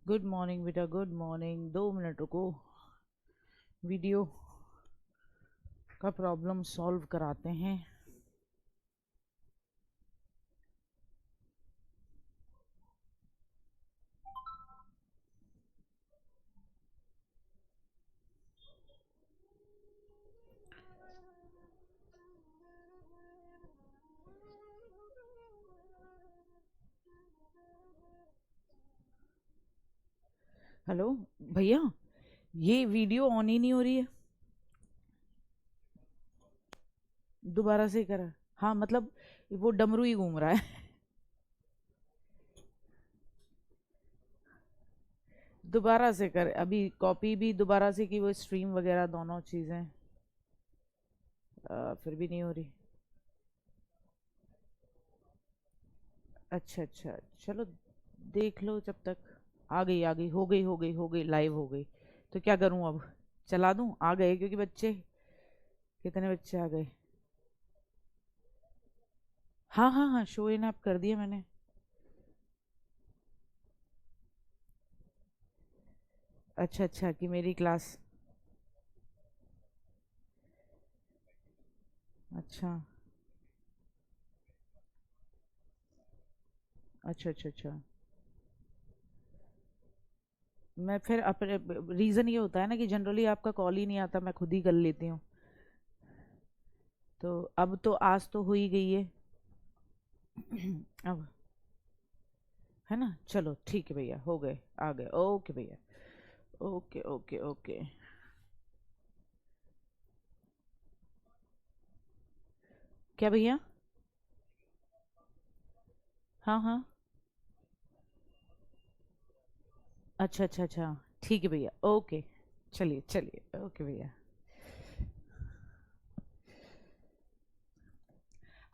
Good morning बेटा, good morning. 2 minute रुको, video का प्रॉब्लम सॉल्व कराते हैं। हेलो भैया, ये वीडियो ऑन ही नहीं हो रही है। दोबारा से करा? हाँ मतलब वो डमरू ही घूम रहा है। दोबारा से कर, अभी कॉपी भी दोबारा से की, वो स्ट्रीम वगैरह दोनों चीज़ें फिर भी नहीं हो रही। अच्छा अच्छा, चलो देख लो जब तक। आ गई, हो गई, लाइव हो गई। तो क्या करूं अब? चला दूं? आ गए क्योंकि बच्चे, कितने बच्चे आ गए? हाँ हाँ हाँ, शो इन ऐप कर दिया मैंने। अच्छा अच्छा, कि मेरी क्लास। अच्छा अच्छा अच्छा अच्छा। मैं फिर अपने, रीज़न ये होता है ना कि जनरली आपका कॉल ही नहीं आता, मैं खुद ही कर लेती हूँ। तो अब तो आज तो हो ही गई है। अब है ना, चलो ठीक है भैया, हो गए, आ गए, ओके भैया। Okay okay okay. क्या भैया? हाँ हाँ। अच्छा अच्छा अच्छा, ठीक है भैया, ओके। चलिए चलिए, ओके भैया।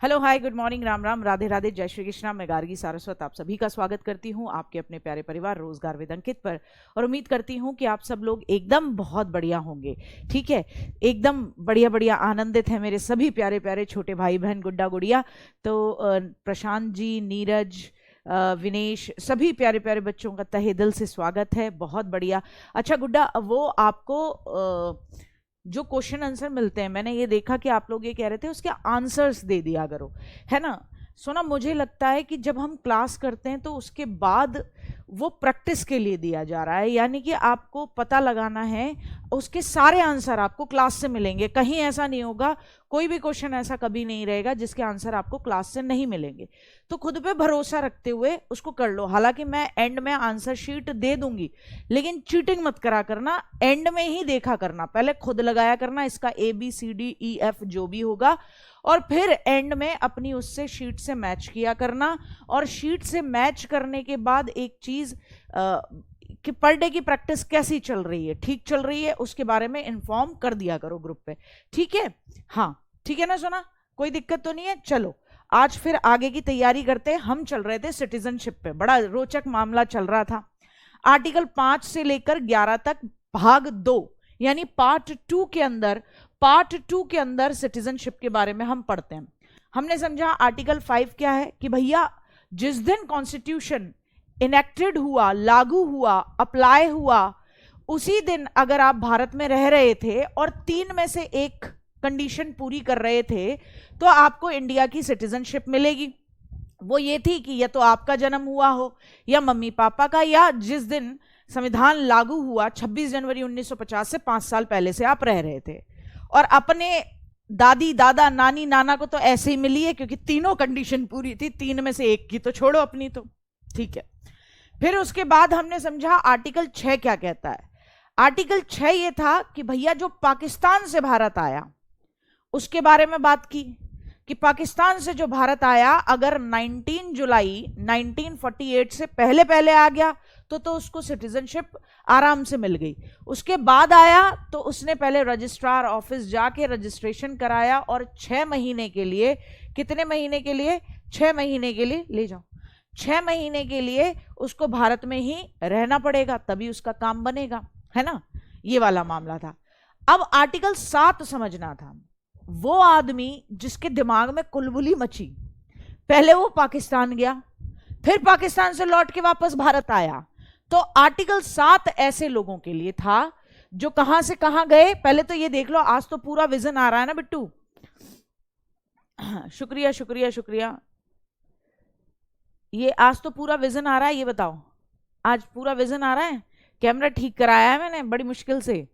Hello hi, good morning, Ram Ram, Radhe Radhe, जय श्री कृष्णा। मैं गार्गी सारस्वत आप सभी का स्वागत करती हूँ आपके अपने प्यारे परिवार रोजगार विद अंकित पर। और उम्मीद करती हूँ कि आप सब लोग एकदम बहुत बढ़िया होंगे। ठीक है, एकदम बढ़िया बढ़िया आनंदित है मेरे सभी प्यारे प्यारे छोटे भाई बहन, गुड्डा गुड़िया। तो प्रशांत जी, नीरज, विनेश, सभी प्यारे प्यारे बच्चों का तहे दिल से स्वागत है, बहुत बढ़िया। अच्छा गुड्डा, वो आपको जो क्वेश्चन आंसर मिलते हैं, मैंने ये देखा कि आप लोग ये कह रहे थे उसके आंसर्स दे दिया करो, है ना। सोना, मुझे लगता है कि जब हम क्लास करते हैं तो उसके बाद वो प्रैक्टिस के लिए दिया जा रहा है, यानी कि आपको पता लगाना है। उसके सारे आंसर आपको क्लास से मिलेंगे, कहीं ऐसा नहीं होगा, कोई भी क्वेश्चन ऐसा कभी नहीं रहेगा जिसके आंसर आपको क्लास से नहीं मिलेंगे। तो खुद पे भरोसा रखते हुए उसको कर लो। हालांकि मैं एंड में आंसर शीट दे दूंगी, लेकिन चीटिंग मत करा करना, एंड में ही देखा करना, पहले खुद लगाया करना इसका ABCDEF जो भी होगा, और फिर एंड में अपनी उससे शीट से मैच किया करना। और शीट से मैच करने के बाद एक चीज, कि पर डे की प्रैक्टिस कैसी चल रही है, ठीक चल रही है, उसके बारे में इन्फॉर्म कर दिया करो ग्रुप पे। ठीक है? हाँ ठीक है ना सोना, कोई दिक्कत तो नहीं है। चलो आज फिर आगे की तैयारी करते हैं। हम चल रहे थे सिटीजनशिप पे, बड़ा रोचक मामला चल रहा था। आर्टिकल 5 से लेकर 11 तक, भाग 2 यानी पार्ट 2 के अंदर सिटीजनशिप के बारे में हम पढ़ते हैं। हमने समझा आर्टिकल 5 क्या है, कि भैया जिस दिन कॉन्स्टिट्यूशन इनेक्टेड हुआ, लागू हुआ, अप्लाई हुआ, उसी दिन अगर आप भारत में रह रहे थे और 3 में से एक कंडीशन पूरी कर रहे थे, तो आपको इंडिया की सिटीजनशिप मिलेगी। वो ये थी कि या तो आपका जन्म हुआ हो, या मम्मी पापा का, या जिस दिन संविधान लागू हुआ 26 जनवरी 1950 से 5 साल पहले से आप रह रहे थे। और अपने दादी दादा नानी नाना को तो ऐसे ही मिली है, क्योंकि तीनों कंडीशन पूरी थी, 3 में से एक की तो छोड़ो अपनी तो। ठीक है, फिर उसके बाद हमने समझा आर्टिकल 6 क्या कहता है। आर्टिकल 6 ये था कि भैया जो पाकिस्तान से भारत आया उसके बारे में बात की, कि पाकिस्तान से जो भारत आया अगर 19 जुलाई 1948 से पहले पहले आ गया तो उसको सिटीजनशिप आराम से मिल गई। उसके बाद आया तो उसने पहले रजिस्ट्रार ऑफिस जाके रजिस्ट्रेशन कराया, और 6 महीने के लिए, कितने महीने के लिए? 6 महीने के लिए, ले जाओ, 6 महीने के लिए उसको भारत में ही रहना पड़ेगा, तभी उसका काम बनेगा, है ना। ये वाला मामला था। अब आर्टिकल 7 समझना था। वो आदमी जिसके दिमाग में कुलबुली मची, पहले वो पाकिस्तान गया, फिर पाकिस्तान से लौट के वापस भारत आया, तो आर्टिकल 7 ऐसे लोगों के लिए था जो कहां से कहां गए। पहले तो ये देख लो, आज तो पूरा विजन आ रहा है ना बिट्टू। शुक्रिया शुक्रिया शुक्रिया। ये आज तो पूरा विजन आ रहा है, ये बताओ आज पूरा विजन आ रहा है? कैमरा ठीक कराया है मैंने बड़ी मुश्किल से।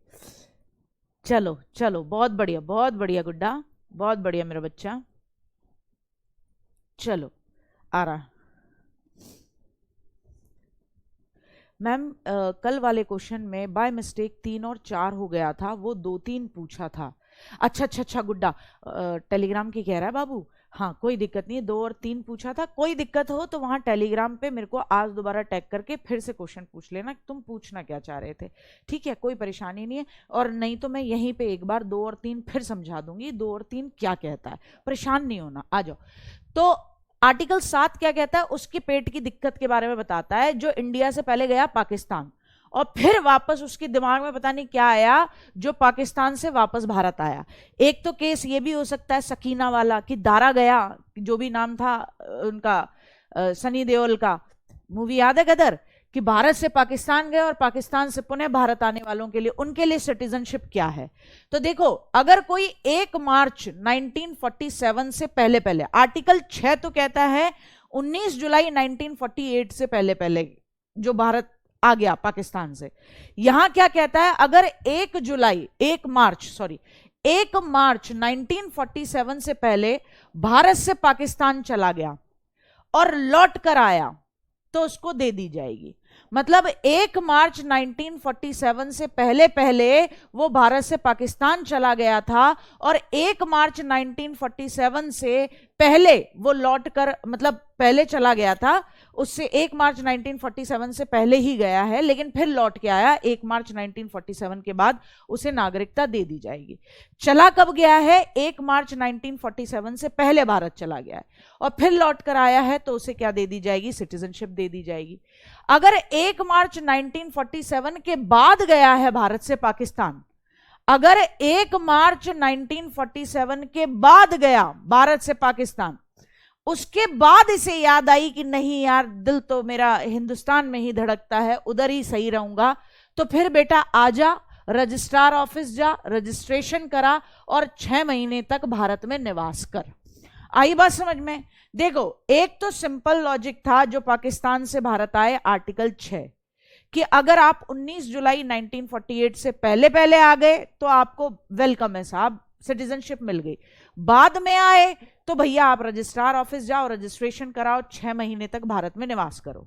चलो चलो, बहुत बढ़िया गुड्डा, बहुत बढ़िया मेरा बच्चा। चलो आ रहा। मैम कल वाले क्वेश्चन में बाय मिस्टेक 3 और 4 हो गया था, वो 2-3 पूछा था। अच्छा अच्छा अच्छा गुड्डा, टेलीग्राम की कह रहा है बाबू। हाँ कोई दिक्कत नहीं है, 2 और 3 पूछा था। कोई दिक्कत हो तो वहां टेलीग्राम पे मेरे को आज दोबारा टैग करके फिर से क्वेश्चन पूछ लेना, तुम पूछना क्या चाह रहे थे, ठीक है? कोई परेशानी नहीं है। और नहीं तो मैं यहीं पे एक बार 2 और 3 फिर समझा दूंगी, 2 और 3 क्या कहता है, परेशान नहीं होना, आ जाओ। तो आर्टिकल 7 क्या कहता है? उसके पेट की दिक्कत के बारे में बताता है, जो इंडिया से पहले गया पाकिस्तान और फिर वापस उसके दिमाग में पता नहीं क्या आया, जो पाकिस्तान से वापस भारत आया। एक तो केस ये भी हो सकता है सकीना वाला, कि दारा गया, जो भी नाम था उनका, सनी देओल का मूवी याद है गदर, कि भारत से पाकिस्तान गए और पाकिस्तान से पुनः भारत आने वालों के लिए, उनके लिए सिटीजनशिप क्या है। तो देखो, अगर कोई 1 मार्च 1947 से पहले पहले, आर्टिकल 6 तो कहता है 19 जुलाई 1948 से पहले पहले जो भारत आ गया पाकिस्तान से। यहां क्या कहता है? अगर 1 मार्च 1947 से पहले भारत से पाकिस्तान चला गया और लौट कर आया तो उसको दे दी जाएगी। मतलब 1 मार्च 1947 से पहले पहले वो भारत से पाकिस्तान चला गया था और 1 मार्च 1947 से पहले वो लौट कर, मतलब पहले चला गया था, उससे 1 मार्च 1947 से पहले ही गया है लेकिन फिर लौट के आया, 1 मार्च 1947 के बाद उसे नागरिकता दे दी जाएगी। चला कब गया है? 1 मार्च 1947 से पहले भारत चला गया है और फिर लौट कर आया है तो उसे क्या दे दी जाएगी? सिटीजनशिप दे दी जाएगी। अगर 1 मार्च 1947 के बाद गया है भारत से पाकिस्तान, अगर 1 मार्च 1947 के बाद गया भारत से पाकिस्तान, उसके बाद इसे याद आई कि नहीं यार, दिल तो मेरा हिंदुस्तान में ही धड़कता है, उधर ही सही रहूंगा, तो फिर बेटा आजा, रजिस्ट्रार ऑफिस जा, रजिस्ट्रेशन करा और 6 महीने तक भारत में निवास कर। आई बात समझ में? देखो, एक तो सिंपल लॉजिक था जो पाकिस्तान से भारत आए, आर्टिकल 6, कि अगर आप 19 जुलाई 1948 से पहले पहले आ गए तो आपको वेलकम है साहब, सिटीजनशिप मिल गई। बाद में आए तो भैया आप रजिस्ट्रार ऑफिस जाओ, रजिस्ट्रेशन कराओ, 6 महीने तक भारत में निवास करो।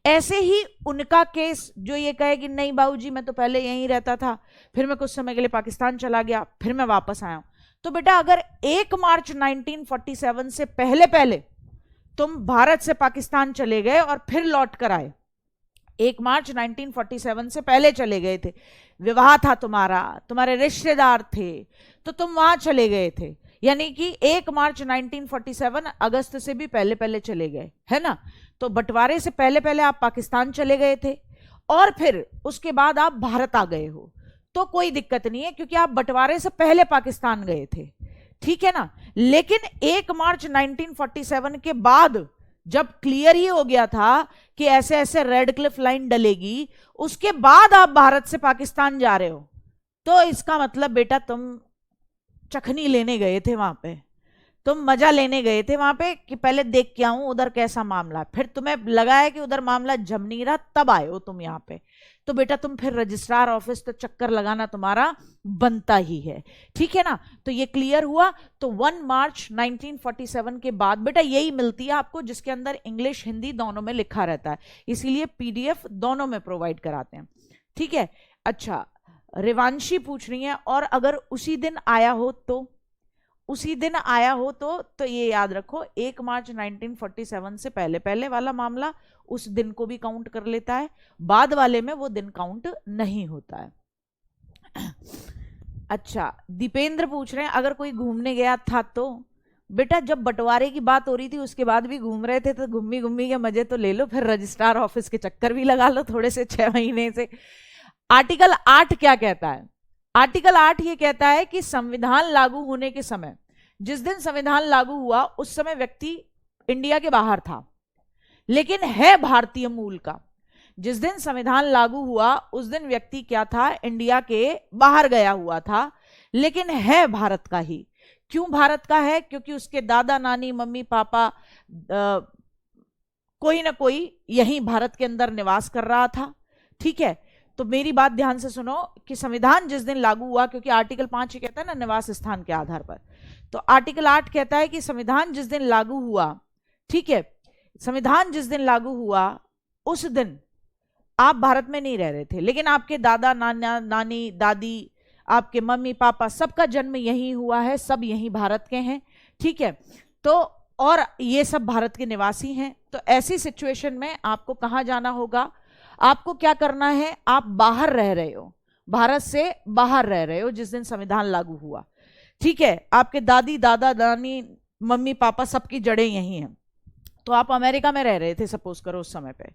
ऐसे ही उनका केस जो ये कहे कि नहीं बाबूजी मैं तो पहले यहीं रहता था, फिर मैं कुछ समय के लिए पाकिस्तान चला गया, फिर मैं वापस आया हूं, तो बेटा अगर 1 मार्च 1947 से पहले पहले तुम भारत से पाकिस्तान चले गए और फिर लौट कर आए, 1 मार्च 1947 से पहले चले गए थे, विवाह था तुम्हारा, तुम्हारे रिश्तेदार थे, तो तुम वहां चले गए थे, यानी कि 1 मार्च 1947 अगस्त से भी पहले पहले चले गए, है ना? तो बंटवारे से पहले पहले आप पाकिस्तान चले गए थे और फिर उसके बाद आप भारत आ गए हो, तो कोई दिक्कत नहीं है क्योंकि आप बंटवारे से पहले पाकिस्तान गए थे, ठीक है ना? लेकिन 1 मार्च 1947 के बाद जब क्लियर ही हो गया था कि ऐसे ऐसे रेड क्लिफ लाइन डलेगी, उसके बाद आप भारत से पाकिस्तान जा रहे हो, तो इसका मतलब बेटा तुम चखनी लेने गए थे वहां पे, तुम मजा लेने गए थे वहां पे कि पहले देख के आऊं उधर कैसा मामला है, फिर तुम्हें लगा है कि उधर मामला जम नहीं रहा, तब आए हो तुम यहाँ पे, तो बेटा तुम फिर रजिस्ट्रार ऑफिस तो चक्कर लगाना तुम्हारा बनता ही है, ठीक है ना? तो ये क्लियर हुआ। तो 1 मार्च 1947 के बाद बेटा यही मिलती है आपको, जिसके अंदर इंग्लिश हिंदी दोनों में लिखा रहता है, इसीलिए पीडीएफ दोनों में प्रोवाइड कराते हैं, ठीक है? अच्छा, रिवांशी पूछ रही है, और अगर उसी दिन आया हो तो, उसी दिन आया हो तो ये याद रखो 1 मार्च 1947 से पहले पहले वाला मामला उस दिन को भी काउंट कर लेता है, बाद वाले में वो दिन काउंट नहीं होता है। अच्छा, दीपेंद्र पूछ रहे हैं अगर कोई घूमने गया था तो, बेटा जब बंटवारे की बात हो रही थी उसके बाद भी घूम रहे थे तो घूमी घूमी के मजे तो ले लो, फिर रजिस्ट्रार ऑफिस के चक्कर भी लगा लो थोड़े से 6 महीने से। आर्टिकल 8 क्या कहता है? आर्टिकल 8 ये कहता है कि संविधान लागू होने के समय, जिस दिन संविधान लागू हुआ उस समय व्यक्ति इंडिया के बाहर था लेकिन है भारतीय मूल का, जिस दिन संविधान लागू हुआ उस दिन व्यक्ति क्या था, इंडिया के बाहर गया हुआ था, लेकिन है भारत का ही। क्यों भारत का है? क्योंकि उसके दादा नानी मम्मी पापा कोई ना कोई यहीं भारत के अंदर निवास कर रहा था। ठीक है, तो मेरी बात ध्यान से सुनो कि संविधान जिस दिन लागू हुआ, क्योंकि आर्टिकल 5 ये कहता है ना निवास स्थान के आधार पर, तो आर्टिकल 8 कहता है कि संविधान जिस दिन लागू हुआ, ठीक है, संविधान जिस दिन लागू हुआ उस दिन आप भारत में नहीं रह रहे थे, लेकिन आपके दादा नाना नानी दादी, आपके मम्मी पापा, सबका जन्म यहीं हुआ है, सब यहीं भारत के हैं। ठीक है, तो और ये सब भारत के निवासी हैं। तो ऐसी सिचुएशन में आपको कहां जाना होगा? आपको क्या करना है? आप बाहर रह रहे हो, भारत से बाहर रह रहे हो जिस दिन संविधान लागू हुआ। ठीक है, आपके दादी दादा नानी मम्मी पापा सबकी जड़ें यहीं हैं। तो आप अमेरिका में रह रहे थे, सपोज करो उस समय पे,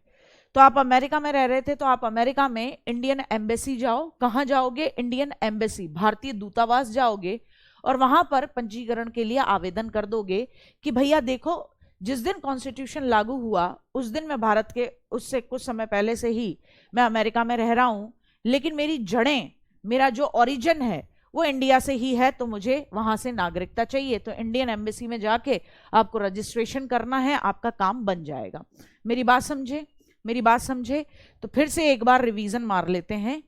तो आप अमेरिका में रह रहे थे, तो आप अमेरिका में इंडियन एम्बेसी जाओ। कहां जाओगे? इंडियन एम्बेसी, भारतीय दूतावास जाओगे और वहां पर पंजीकरण के लिए आवेदन कर दोगे कि भैया देखो, जिस दिन कॉन्स्टिट्यूशन लागू हुआ उस दिन मैं भारत के, उससे कुछ समय पहले से ही मैं अमेरिका में रह रहा हूं, लेकिन मेरी जड़ें, मेरा जो ओरिजिन है वो इंडिया से ही है, तो मुझे वहां से नागरिकता चाहिए। तो इंडियन एम्बेसी में जाके आपको रजिस्ट्रेशन करना है, आपका काम बन जाएगा। मेरी बात समझे? मेरी बात समझे? तो फिर से एक बार रिवीजन मार लेते हैं।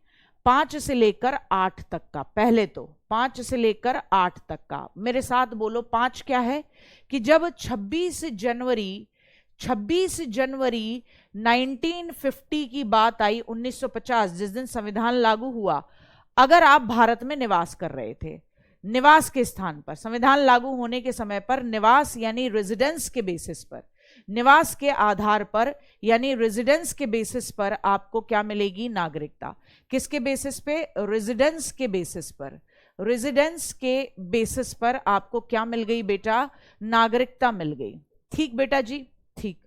5 से लेकर 8 तक का, पहले तो 5 से लेकर 8 तक का मेरे साथ बोलो। 5 क्या है? कि जब 26 जनवरी 1950 की बात आई, 1950 जिस दिन संविधान लागू हुआ, अगर आप भारत में निवास कर रहे थे, निवास के स्थान पर संविधान लागू होने के समय पर निवास यानी रेजिडेंस के बेसिस पर, निवास के आधार पर यानी रेजिडेंस के बेसिस पर आपको क्या मिलेगी? नागरिकता। किसके बेसिस पे? रेजिडेंस के बेसिस पर। रेजिडेंस के बेसिस पर आपको क्या मिल गई बेटा? नागरिकता मिल गई। ठीक बेटा जी, ठीक,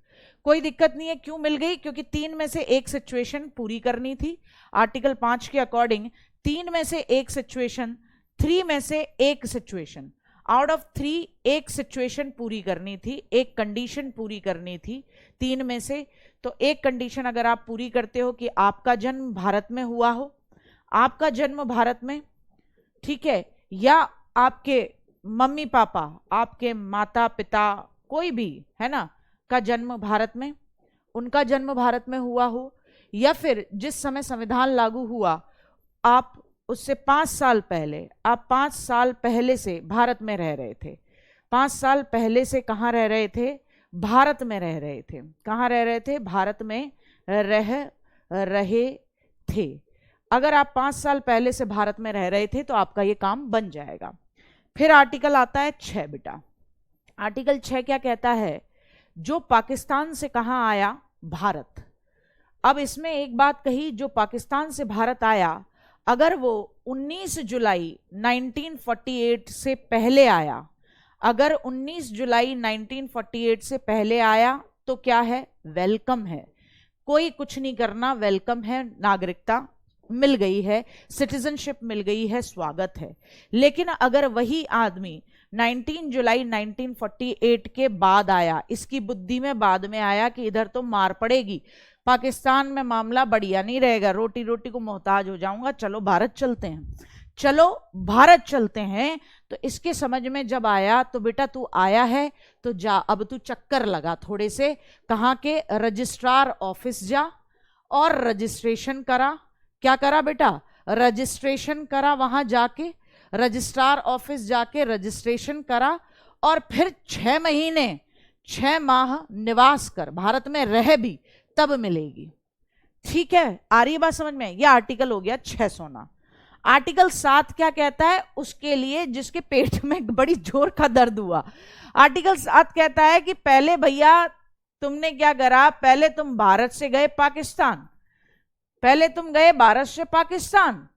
कोई दिक्कत नहीं है। क्यों मिल गई? क्योंकि 3 में से एक सिचुएशन पूरी करनी थी। आर्टिकल 5 के अकॉर्डिंग 3 में से एक सिचुएशन, 3 में से एक सिचुएशन, आउट ऑफ 3 एक सिचुएशन पूरी करनी थी, एक कंडीशन पूरी करनी थी 3 में से। तो एक कंडीशन अगर आप पूरी करते हो कि आपका जन्म भारत में हुआ हो, आपका जन्म भारत में, ठीक है, या आपके मम्मी पापा, आपके माता पिता, कोई भी है ना, का जन्म भारत में, उनका जन्म भारत में हुआ हो, या फिर जिस समय संविधान लागू हुआ आप उससे 5 साल पहले, आप 5 साल पहले से भारत में रह रहे थे। 5 साल पहले से कहाँ रह रहे थे? भारत में रह रहे थे। कहाँ रह रहे थे? भारत में रह रहे थे। अगर आप 5 साल पहले से भारत में रह रहे थे तो आपका ये काम बन जाएगा। फिर आर्टिकल आता है 6 बेटा। आर्टिकल 6 क्या कहता है? जो पाकिस्तान से कहाँ आया? भारत। अब इसमें एक बात कही, जो पाकिस्तान से भारत आया, अगर वो 19 जुलाई 1948 से पहले आया, अगर 19 जुलाई 1948 से पहले आया तो क्या है? वेलकम है, कोई कुछ नहीं करना, वेलकम है, नागरिकता मिल गई है, सिटीजनशिप मिल गई है, स्वागत है। लेकिन अगर वही आदमी 19 जुलाई 1948 के बाद आया, इसकी बुद्धि में बाद में आया कि इधर तो मार पड़ेगी, पाकिस्तान में मामला बढ़िया नहीं रहेगा, रोटी रोटी को मोहताज हो जाऊंगा, चलो भारत चलते हैं, चलो भारत चलते हैं। तो इसके समझ में जब आया तो बेटा तू आया है तो जा, अब तू चक्कर लगा थोड़े से, कहाँ के? रजिस्ट्रार ऑफिस जा और रजिस्ट्रेशन करा। क्या करा बेटा? रजिस्ट्रेशन करा, वहां जाके रजिस्ट्रार ऑफिस जाके रजिस्ट्रेशन करा, और फिर 6 महीने 6 माह निवास कर, भारत में रह भी, तब मिलेगी। ठीक है, आ रही बात समझ में? यह आर्टिकल हो गया 6 सोना। आर्टिकल 7 क्या कहता है? उसके लिए जिसके पेट में बड़ी जोर का दर्द हुआ, आर्टिकल 7 कहता है कि पहले भैया तुमने क्या करा? पहले तुम भारत से गए पाकिस्तान, पहले तुम गए भारत से पाकिस्तान,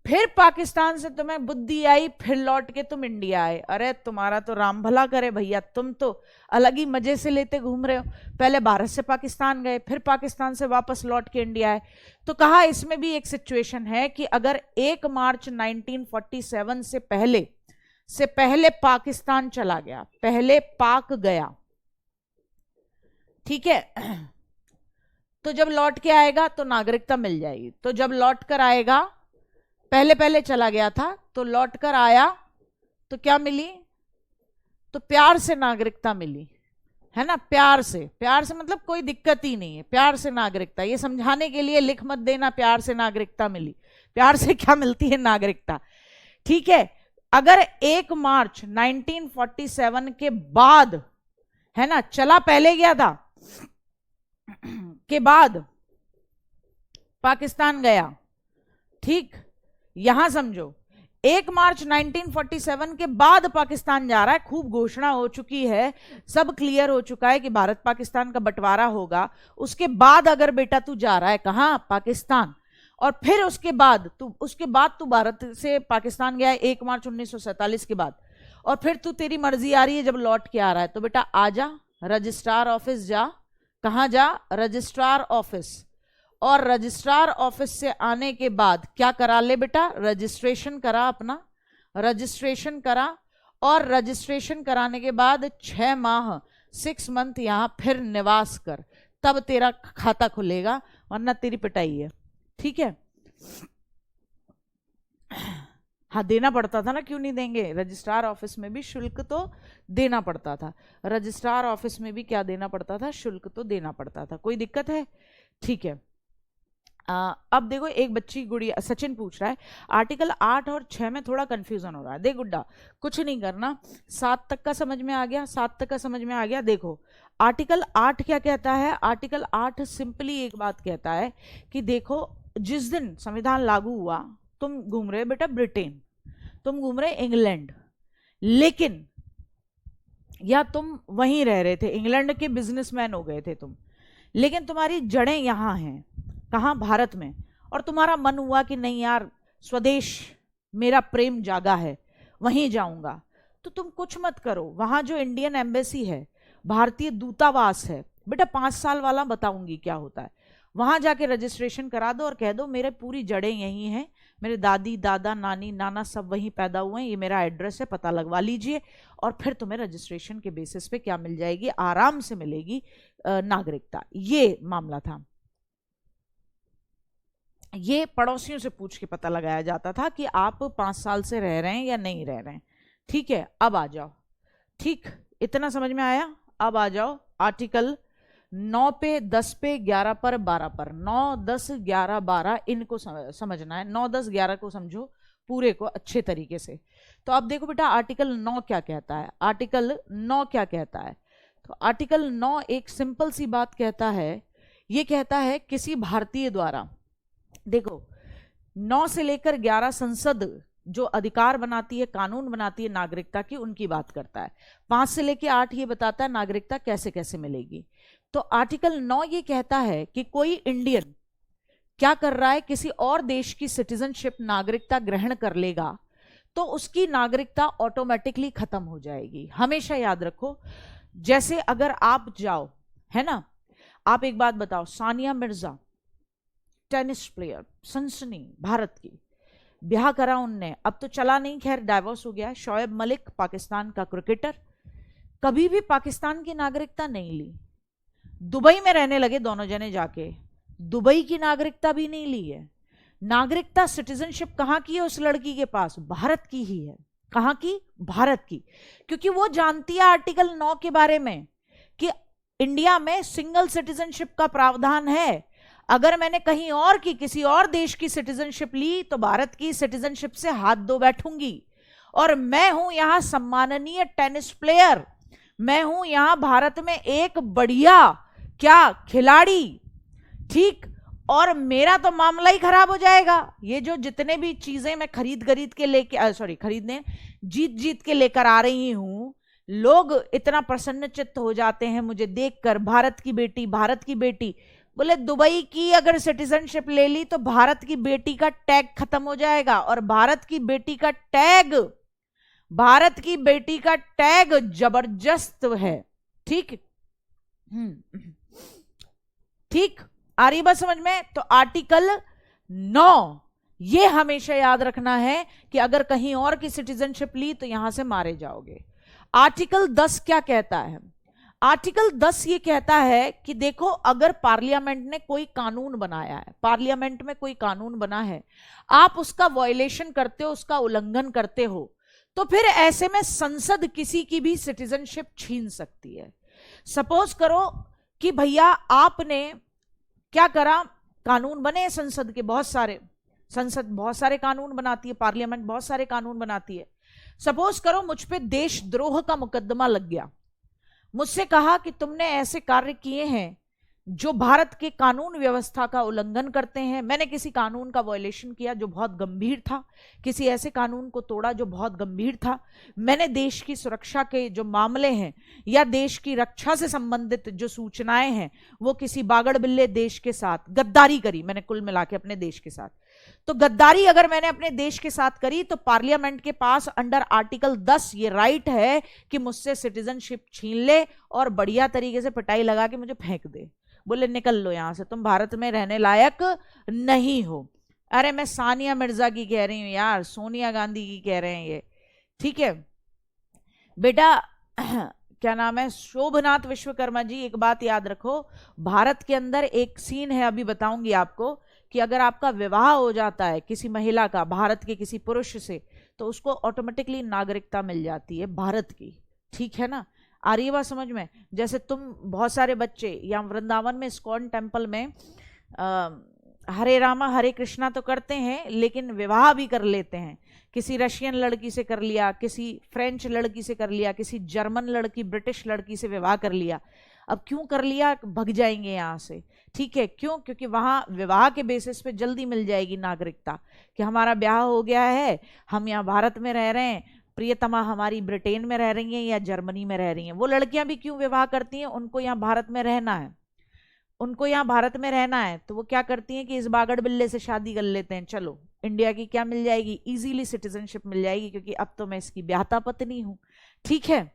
फिर पाकिस्तान से तुम्हें बुद्धि आई, फिर लौट के तुम इंडिया आए। अरे तुम्हारा तो राम भला करे भैया, तुम तो अलग ही मजे से लेते घूम रहे हो। पहले भारत से पाकिस्तान गए, फिर पाकिस्तान से वापस लौट के इंडिया आए। तो कहा इसमें भी एक सिचुएशन है कि अगर 1 मार्च 1947 से पहले पाकिस्तान चला गया, पहले पाक गया, ठीक है, तो जब लौट के आएगा तो नागरिकता मिल जाएगी। तो जब लौट कर आएगा, पहले पहले चला गया था तो लौट कर आया तो क्या मिली, तो प्यार से नागरिकता मिली, है ना। प्यार से मतलब कोई दिक्कत ही नहीं है, प्यार से नागरिकता। ये समझाने के लिए लिख मत देना प्यार से नागरिकता मिली, प्यार से क्या मिलती है, नागरिकता। ठीक है, अगर 1 मार्च 1947 के बाद, है ना, चला पहले गया था के बाद पाकिस्तान गया, ठीक, यहां समझो 1 मार्च 1947 के बाद पाकिस्तान जा रहा है, खूब घोषणा हो चुकी है, सब क्लियर हो चुका है कि भारत पाकिस्तान का बंटवारा होगा। उसके बाद अगर बेटा तू जा रहा है कहां, पाकिस्तान, और फिर उसके बाद तू भारत से पाकिस्तान गया है 1 मार्च 1947 के बाद, और फिर तू, तेरी मर्जी आ रही है जब लौट के आ रहा है, तो बेटा आजा, रजिस्ट्रार ऑफिस जा। कहां जा, रजिस्ट्रार ऑफिस। और रजिस्ट्रार ऑफिस से आने के बाद क्या करा ले बेटा, रजिस्ट्रेशन करा, अपना रजिस्ट्रेशन करा, और रजिस्ट्रेशन कराने के बाद 6 माह 6 मंथ यहां फिर निवास कर, तब तेरा खाता खुलेगा, वरना तेरी पिटाई है। ठीक है, हाँ देना पड़ता था ना, क्यों नहीं देंगे, रजिस्ट्रार ऑफिस में भी शुल्क तो देना पड़ता था, रजिस्ट्रार ऑफिस में भी क्या देना पड़ता था, शुल्क तो देना पड़ता था। कोई दिक्कत है? ठीक है। अब देखो, एक बच्ची गुड़िया, सचिन पूछ रहा है आर्टिकल 8 और 6 में थोड़ा कंफ्यूजन हो रहा है। देख गुड्डा, कुछ नहीं करना, 7 तक का समझ में आ गया, 7 तक का समझ में आ गया। देखो आर्टिकल 8 क्या कहता है, आर्टिकल 8 सिंपली एक बात कहता है कि देखो, जिस दिन संविधान लागू हुआ, तुम घूम रहे बेटा ब्रिटेन, तुम घूम रहे इंग्लैंड, लेकिन या तुम वहीं रह रहे थे, इंग्लैंड के बिजनेसमैन हो गए थे तुम, लेकिन तुम्हारी जड़ें यहां हैं, कहां, भारत में, और तुम्हारा मन हुआ कि नहीं यार, स्वदेश मेरा प्रेम जागा है, वहीं जाऊंगा, तो तुम कुछ मत करो, वहां जो इंडियन एम्बेसी है, भारतीय दूतावास है बेटा, 5 साल वाला बताऊंगी क्या होता है, वहां जाके रजिस्ट्रेशन करा दो और कह दो मेरे पूरी जड़ें यहीं हैं, मेरे दादी दादा नानी नाना सब वहीं पैदा हुए हैं, ये मेरा एड्रेस है, पता लगवा लीजिए, और फिर तुम्हें रजिस्ट्रेशन के बेसिस पे क्या मिल जाएगी, आराम से मिलेगी नागरिकता। ये मामला था। ये पड़ोसियों से पूछ के पता लगाया जाता था कि आप 5 साल से रह रहे हैं या नहीं रह रहे हैं। ठीक है, अब आ जाओ, ठीक, इतना समझ में आया। अब आ जाओ आर्टिकल 9 पे, 10 पे, 11 पर, 12 पर। 9, 10, 11, 12 इनको समझना है, 9, 10, 11 को समझो पूरे को अच्छे तरीके से। तो अब देखो बेटा आर्टिकल 9 क्या कहता है, आर्टिकल 9 क्या कहता है, तो आर्टिकल 9 एक सिंपल सी बात कहता है, ये कहता है किसी भारतीय द्वारा, देखो 9 से लेकर 11 संसद जो अधिकार बनाती है, कानून बनाती है नागरिकता की, उनकी बात करता है। 5 से लेकर 8 ये बताता है नागरिकता कैसे कैसे मिलेगी। तो आर्टिकल 9 ये कहता है कि कोई इंडियन क्या कर रहा है, किसी और देश की सिटीजनशिप, नागरिकता ग्रहण कर लेगा तो उसकी नागरिकता ऑटोमेटिकली खत्म हो जाएगी। हमेशा याद रखो, जैसे अगर आप जाओ, है ना, आप एक बात बताओ, सानिया मिर्जा टेनिस प्लेयर, सनसनी भारत की, ब्याह करा उनने, अब तो चला नहीं, खैर डाइवोर्स हो गया। शोएब मलिक पाकिस्तान का क्रिकेटर, कभी भी पाकिस्तान की नागरिकता नहीं ली, दुबई में रहने लगे दोनों जने जाके, दुबई की नागरिकता भी नहीं ली है। नागरिकता, सिटीजनशिप कहां की है उस लड़की के पास, भारत की ही है। कहां की, भारत की, क्योंकि वो जानती है आर्टिकल 9 के बारे में कि इंडिया में सिंगल सिटीजनशिप का प्रावधान है। अगर मैंने कहीं और की, किसी और देश की सिटीजनशिप ली तो भारत की सिटीजनशिप से हाथ धो बैठूंगी। और मैं हूं यहां सम्माननीय टेनिस प्लेयर, मैं हूं यहां भारत में एक बढ़िया क्या खिलाड़ी, ठीक, और मेरा तो मामला ही खराब हो जाएगा। ये जो जितने भी चीजें मैं खरीद के लेके, सॉरी खरीदने, जीत के लेकर आ रही हूं, लोग इतना प्रसन्न चित्त हो जाते हैं मुझे देखकर, भारत की बेटी, भारत की बेटी। बोले दुबई की अगर सिटीजनशिप ले ली तो भारत की बेटी का टैग खत्म हो जाएगा, और भारत की बेटी का टैग, भारत की बेटी का टैग जबरदस्त है। ठीक, ठीक, आ रही बात समझ में। तो आर्टिकल 9 ये हमेशा याद रखना है कि अगर कहीं और की सिटीजनशिप ली तो यहां से मारे जाओगे। आर्टिकल 10 क्या कहता है, आर्टिकल 10 ये कहता है कि देखो, अगर पार्लियामेंट ने कोई कानून बनाया है, पार्लियामेंट में कोई कानून बना है, आप उसका वायलेशन करते हो, उसका उल्लंघन करते हो, तो फिर ऐसे में संसद किसी की भी सिटीजनशिप छीन सकती है। सपोज करो कि भैया आपने क्या करा, कानून बने संसद के बहुत सारे, संसद बहुत सारे कानून बनाती है, पार्लियामेंट बहुत सारे कानून बनाती है। सपोज करो मुझ पे देशद्रोह का मुकदमा लग गया, मुझसे कहा कि तुमने ऐसे कार्य किए हैं जो भारत के कानून व्यवस्था का उल्लंघन करते हैं, मैंने किसी कानून का वायलेशन किया जो बहुत गंभीर था, किसी ऐसे कानून को तोड़ा जो बहुत गंभीर था, मैंने देश की सुरक्षा के जो मामले हैं या देश की रक्षा से संबंधित जो सूचनाएं हैं वो किसी बागड़ बिल्ले देश के साथ गद्दारी करी, मैंने कुल मिला के अपने देश के साथ। तो गद्दारी अगर मैंने अपने देश के साथ करी तो पार्लियामेंट के पास अंडर आर्टिकल 10 ये राइट है कि मुझसे सिटीजनशिप छीन ले और बढ़िया तरीके से पिटाई लगा के मुझे फेंक दे, बोले निकल लो यहां से, तुम भारत में रहने लायक नहीं हो। अरे मैं सानिया मिर्जा की कह रही हूं यार, सोनिया गांधी की कह रहे हैं ये, ठीक है बेटा। क्या नाम है, शोभनाथ विश्वकर्मा जी, एक बात याद रखो, भारत के अंदर एक सीन है, अभी बताऊंगी आपको, कि अगर आपका विवाह हो जाता है किसी महिला का भारत के किसी पुरुष से, तो उसको ऑटोमेटिकली नागरिकता मिल जाती है भारत की, ठीक है ना। आ रही है बात समझ में? जैसे तुम बहुत सारे बच्चे या वृंदावन में इस्कॉन टेम्पल में हरे रामा हरे कृष्णा तो करते हैं, लेकिन विवाह भी कर लेते हैं, किसी रशियन लड़की से कर लिया, किसी फ्रेंच लड़की से कर लिया, किसी जर्मन लड़की ब्रिटिश लड़की से विवाह कर लिया। अब क्यों कर लिया, भग जाएंगे यहाँ से, ठीक है, क्यों? क्योंकि वहां विवाह के बेसिस पे जल्दी मिल जाएगी नागरिकता, कि हमारा ब्याह हो गया है, हम यहाँ भारत में रह रहे हैं, प्रियतमा हमारी ब्रिटेन में रह रही हैं या जर्मनी में रह रही हैं। वो लड़कियां भी क्यों विवाह करती हैं, उनको यहाँ भारत में रहना है, उनको यहाँ भारत में रहना है, तो वो क्या करती हैं कि इस बागड़ बिल्ले से शादी कर लेते हैं, चलो इंडिया की क्या मिल जाएगी, इजीली सिटीजनशिप मिल जाएगी, क्योंकि अब तो मैं इसकी ब्याहता पत्नी हूं, ठीक है।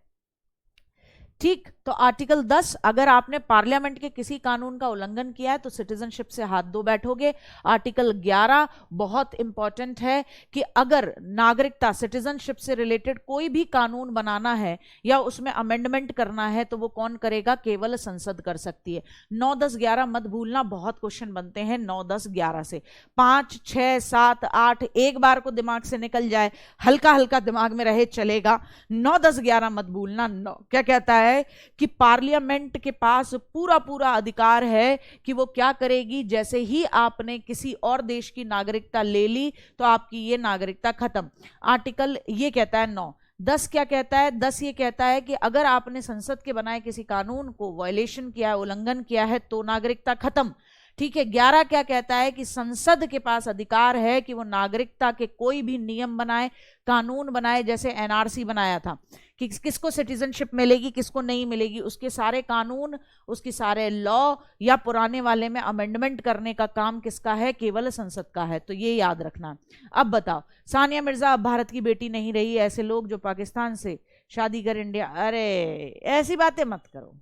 ठीक, तो आर्टिकल 10, अगर आपने पार्लियामेंट के किसी कानून का उल्लंघन किया है तो सिटीजनशिप से हाथ धो बैठोगे। आर्टिकल 11 बहुत इंपॉर्टेंट है कि अगर नागरिकता सिटीजनशिप से रिलेटेड कोई भी कानून बनाना है या उसमें अमेंडमेंट करना है तो वो कौन करेगा, केवल संसद कर सकती है। 9, 10, 11 मत भूलना, बहुत क्वेश्चन बनते हैं 9, 10, 11 से। 5, 6, 7, 8 एक बार को दिमाग से निकल जाए, हल्का हल्का दिमाग में रहे चलेगा, 9, 10, 11 मत भूलना। क्या कहता है कि पार्लियामेंट के पास पूरा पूरा अधिकार है कि वो क्या करेगी, जैसे ही आपने किसी और देश की नागरिकता ले ली तो आपकी ये नागरिकता खत्म। आर्टिकल ये कहता है 9। 10 क्या कहता है, 10 ये कहता है कि अगर आपने संसद के बनाए किसी कानून को वायलेशन किया है, उल्लंघन किया है, तो नागरिकता खत्म, ठीक है। 11 क्या कहता है कि संसद के पास अधिकार है कि वो नागरिकता के कोई भी नियम बनाए, कानून बनाए, जैसे एनआरसी बनाया था कि किसको सिटीजनशिप मिलेगी, किसको नहीं मिलेगी, उसके सारे कानून, उसकी सारे लॉ या पुराने वाले में अमेंडमेंट करने का काम किसका है, केवल संसद का है। तो ये याद रखना। अब बताओ, सानिया मिर्जा अब भारत की बेटी नहीं रही, ऐसे लोग जो पाकिस्तान से शादी कर इंडिया, अरे ऐसी बातें मत करो,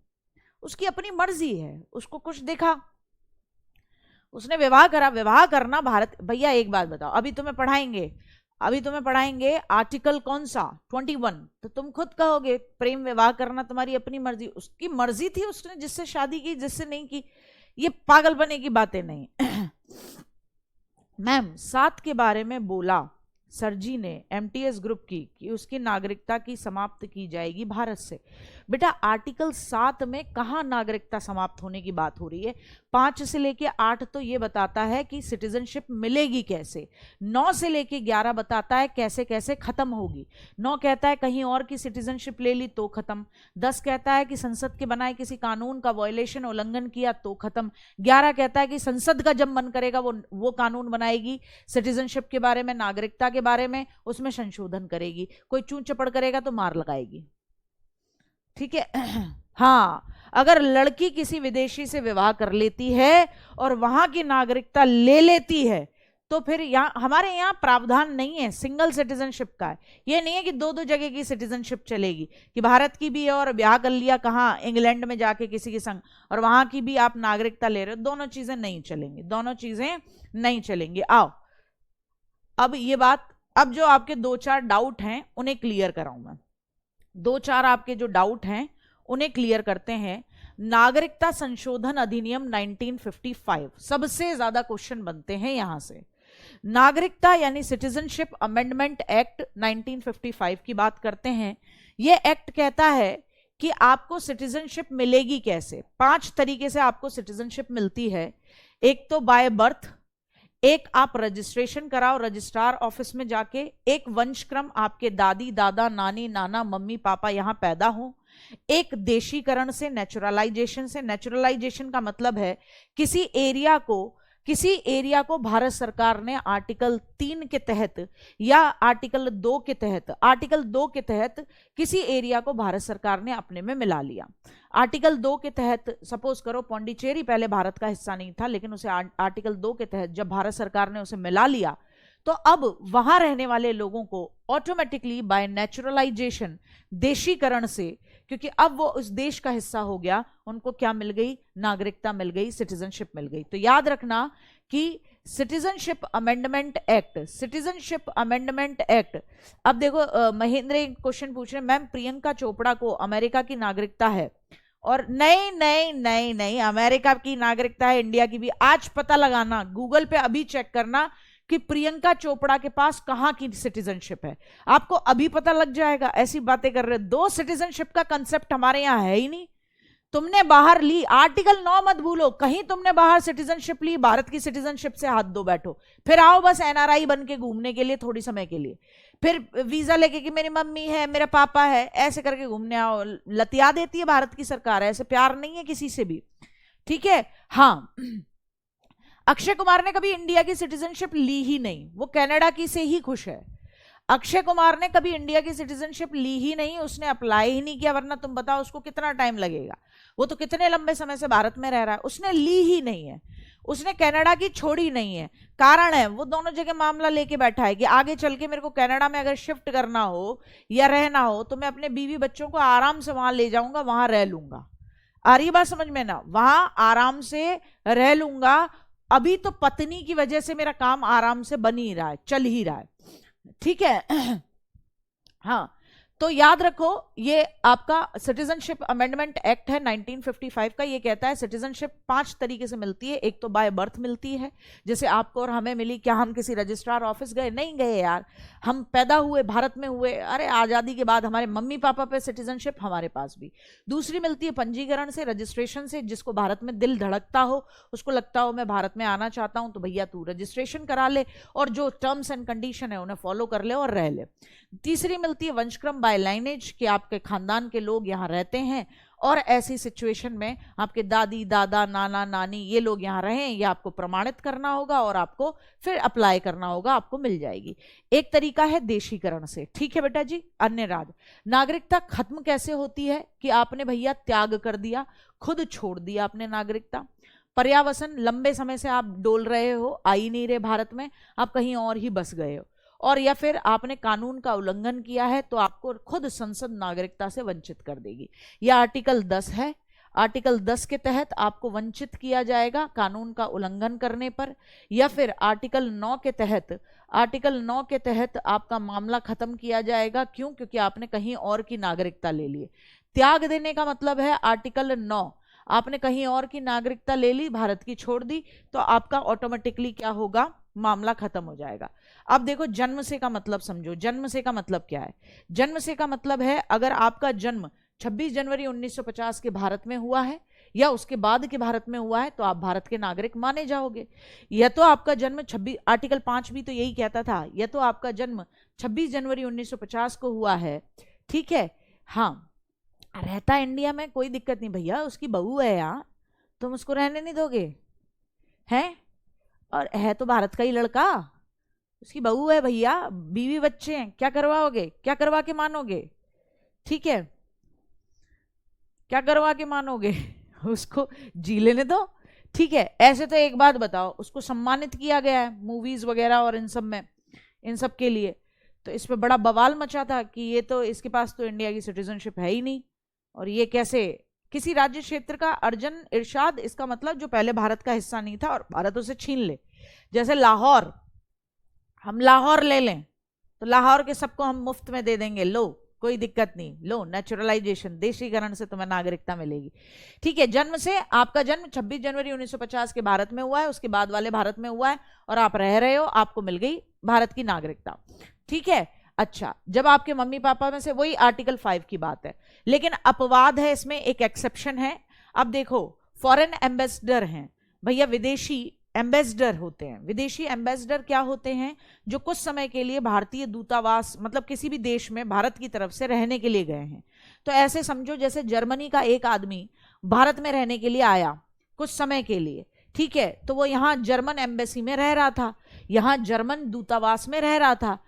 उसकी अपनी मर्जी है, उसको कुछ देखा, उसने विवाह करा, विवाह करना भारत। भैया एक बात बताओ, अभी तुम्हें पढ़ाएंगे आर्टिकल कौन सा, 21, तो तुम खुद कहोगे प्रेम विवाह करना तुम्हारी अपनी मर्जी, उसकी मर्जी थी, उसने जिससे शादी की, जिससे नहीं की, ये पागलपने की बातें नहीं। मैम 7 के बारे में बोला सर जी ने एमटीएस ग्रुप की कि उसकी नागरिकता की समाप्त की जाएगी भारत से। बेटा आर्टिकल 7 में कहाँ नागरिकता समाप्त होने की बात हो रही है? 5 से लेके 8 तो ये बताता है कि सिटीजनशिप मिलेगी कैसे, 9 से लेके 11 बताता है कैसे कैसे खत्म होगी। 9 कहता है कहीं और की सिटीजनशिप ले ली तो खत्म, 10 कहता है कि संसद के बनाए किसी कानून का वायलेशन उल्लंघन किया तो खत्म, 11 कहता है कि संसद का जब मन करेगा वो कानून बनाएगी सिटीजनशिप के बारे में, नागरिकता के बारे में, उसमें संशोधन करेगी, कोई चूं चपड़ करेगा तो मार लगाएगी, ठीक है। हाँ, अगर लड़की किसी विदेशी से विवाह कर लेती है और वहां की नागरिकता ले लेती है तो फिर हमारे यहाँ प्रावधान नहीं है सिंगल सिटीजनशिप का है। ये नहीं है कि 2-2 जगह की सिटीजनशिप चलेगी, कि भारत की भी है और ब्याह कर लिया कहाँ, इंग्लैंड में जाके किसी के संग, और वहां की भी आप नागरिकता ले रहे हो। दोनों चीजें नहीं चलेंगी, दोनों चीजें नहीं चलेंगी। आओ अब ये बात, अब जो आपके 2-4 डाउट हैं उन्हें क्लियर कराऊं मैं। 2-4 आपके जो डाउट हैं उन्हें क्लियर करते हैं। नागरिकता संशोधन अधिनियम 1955, सबसे ज्यादा क्वेश्चन बनते हैं यहां से। नागरिकता यानी सिटीजनशिप अमेंडमेंट एक्ट 1955 की बात करते हैं। यह एक्ट कहता है कि आपको सिटीजनशिप मिलेगी कैसे। 5 तरीके से आपको सिटीजनशिप मिलती है। एक तो बाय बर्थ, एक आप रजिस्ट्रेशन कराओ रजिस्ट्रार ऑफिस में जाके, एक वंशक्रम आपके दादी दादा नानी नाना मम्मी पापा यहां पैदा हो, एक देशीकरण से, नेचुरलाइजेशन से। नेचुरलाइजेशन का मतलब है किसी एरिया को भारत सरकार ने आर्टिकल 3 के तहत या आर्टिकल 2 के तहत किसी एरिया को भारत सरकार ने अपने में मिला लिया। आर्टिकल 2 के तहत सपोज करो पौंडीचेरी पहले भारत का हिस्सा नहीं था, लेकिन उसे आर्टिकल 2 के तहत जब भारत सरकार ने उसे मिला लिया तो अब वहां रहने वाले लोगों को ऑटोमेटिकली बाय नेचुरलाइजेशन, देशीकरण से, क्योंकि अब वो उस देश का हिस्सा हो गया, उनको क्या मिल गई? नागरिकता मिल गई, सिटीजनशिप मिल गई। तो याद रखना कि सिटीजनशिप अमेंडमेंट एक्ट। अब देखो महेंद्र एक क्वेश्चन पूछ रहे हैं, मैम प्रियंका चोपड़ा को अमेरिका की नागरिकता है। और नहीं, अमेरिका की नागरिकता है, इंडिया की भी। आज पता लगाना, गूगल पे अभी चेक करना कि प्रियंका चोपड़ा के पास कहां की सिटीजनशिप है, आपको अभी पता लग जाएगा। ऐसी बातें कर रहे, 2 सिटीजनशिप का कंसेप्ट हमारे यहां है ही नहीं। तुमने बाहर ली, आर्टिकल 9 मत भूलो, कहीं तुमने बाहर सिटीजनशिप ली, भारत की सिटीजनशिप से हाथ धो बैठो, फिर आओ बस एनआरआई बन के घूमने के लिए थोड़ी समय के लिए, फिर वीजा लेके कि मेरी मम्मी है मेरा पापा है, ऐसे करके घूमने आओ। लतिया देती है भारत की सरकार, ऐसे प्यार नहीं है किसी से भी, ठीक है। हाँ, अक्षय कुमार ने कभी इंडिया की सिटीजनशिप ली ही नहीं, वो कनाडा की से ही खुश है। अक्षय कुमार ने कभी इंडिया की सिटीजनशिप ली ही नहीं, उसने अप्लाई ही नहीं किया, वरना तुम बताओ उसको कितना टाइम लगेगा, वो तो कितने लंबे समय से भारत में रह रहा है, उसने ली ही नहीं है, उसने कनाडा की छोड़ी नहीं है। कारण है वो दोनों जगह मामला लेके बैठा है कि आगे चल के मेरे को कनाडा में अगर शिफ्ट करना हो या रहना हो तो मैं अपने बीवी बच्चों को आराम से वहां ले जाऊंगा, वहां रह लूंगा। आ रही बात समझ में ना? वहां आराम से रह लूंगा। अभी तो पत्नी की वजह से मेरा काम आराम से बन ही रहा है, चल ही रहा है, ठीक है। हाँ, तो याद रखो ये आपका सिटीजनशिप अमेंडमेंट एक्ट है 1955 का। ये कहता है सिटीजनशिप 5 तरीके से मिलती है। एक तो बाय बर्थ मिलती है, जैसे आपको और हमें मिली। क्या हम किसी रजिस्ट्रार ऑफिस गए? नहीं गए यार, हम पैदा हुए भारत में हुए। अरे आजादी के बाद हमारे मम्मी पापा पे सिटीजनशिप, हमारे पास भी। दूसरी मिलती है पंजीकरण से, रजिस्ट्रेशन से। जिसको भारत में दिल धड़कता हो, उसको लगता हो मैं भारत में आना चाहता हूं, तो भैया तू रजिस्ट्रेशन करा ले और जो टर्म्स एंड कंडीशन है उन्हें फॉलो कर ले और रह ले। तीसरी मिलती है वंशक्रम बाय लाइनेज, कि आपके खानदान के लोग यहां रहते हैं और ऐसी सिचुएशन में आपके दादी दादा नाना नानी ये लोग यहां रहे, ये आपको प्रमाणित करना होगा और आपको फिर अप्लाई करना होगा, आपको मिल जाएगी। एक तरीका है देशीकरण से, ठीक है बेटा जी। अन्य राज्य नागरिकता खत्म कैसे होती है कि आपने भैया त्याग कर दिया, खुद छोड़ दिया आपने नागरिकता। पर्यावसन, लंबे समय से आप डोल रहे हो, आ ही नहीं रहे भारत में, आप कहीं और ही बस गए हो, और या फिर आपने कानून का उल्लंघन किया है तो आपको खुद संसद नागरिकता से वंचित कर देगी। यह आर्टिकल 10 है। आर्टिकल 10 के तहत आपको वंचित किया जाएगा कानून का उल्लंघन करने पर, या फिर आर्टिकल 9 के तहत आपका मामला खत्म किया जाएगा। क्यों? क्योंकि आपने कहीं और की नागरिकता ले ली। त्याग देने का मतलब है आर्टिकल 9, आपने कहीं और की नागरिकता ले ली, भारत की छोड़ दी, तो आपका ऑटोमेटिकली क्या होगा? मामला खत्म हो जाएगा। अब देखो जन्म से का मतलब समझो। जन्म से का मतलब क्या है? जन्म से का मतलब है अगर आपका जन्म 26 जनवरी 1950 के भारत में हुआ है या उसके बाद के भारत में हुआ है तो आप भारत के नागरिक माने जाओगे। या तो आपका जन्म 26, आर्टिकल 5 भी तो यही कहता था, या तो आपका जन्म 26 जनवरी 1950 को हुआ है, ठीक है, हाँ, रहता इंडिया में, कोई दिक्कत नहीं भैया, उसकी बहू है यार, तुम उसको रहने नहीं दोगे? हैं? और है तो भारत का ही लड़का, उसकी बहू है भैया, बीवी बच्चे हैं, क्या करवाओगे? क्या करवा के मानोगे? ठीक है, क्या करवा के मानोगे? उसको जी लेने दो, ठीक है। ऐसे तो एक बात बताओ, उसको सम्मानित किया गया है मूवीज वगैरह और इन सब में, इन सब के लिए, तो इस पे बड़ा बवाल मचा था कि ये तो, इसके पास तो इंडिया की सिटीजनशिप है ही नहीं, और ये कैसे किसी राज्य क्षेत्र का अर्जन इरशाद, इसका मतलब जो पहले भारत का हिस्सा नहीं था और भारत उसे छीन ले। जैसे लाहौर, हम लाहौर ले लें तो लाहौर के सबको हम मुफ्त में दे देंगे, लो कोई दिक्कत नहीं, लो नेचुरलाइजेशन, देशीकरण से तुम्हें नागरिकता मिलेगी। ठीक है, जन्म से आपका जन्म 26 जनवरी 1950 के भारत में हुआ है, उसके बाद वाले भारत में हुआ है और आप रह रहे हो, आपको मिल गई भारत की नागरिकता। ठीक है, अच्छा, जब आपके मम्मी पापा में से, वही आर्टिकल 5 की बात है, लेकिन अपवाद है इसमें, एक एक्सेप्शन है। अब देखो, फॉरेन एम्बेसडर हैं भैया, विदेशी एम्बेसडर होते हैं। विदेशी एम्बेसडर क्या होते हैं? जो कुछ समय के लिए भारतीय दूतावास, मतलब किसी भी देश में भारत की तरफ से रहने के लिए गए हैं। तो ऐसे समझो जैसे जर्मनी का एक आदमी भारत में रहने के लिए आया कुछ समय के लिए, ठीक है, तो वो यहां जर्मन एम्बेसी में रह रहा था, यहां जर्मन दूतावास में रह रहा था।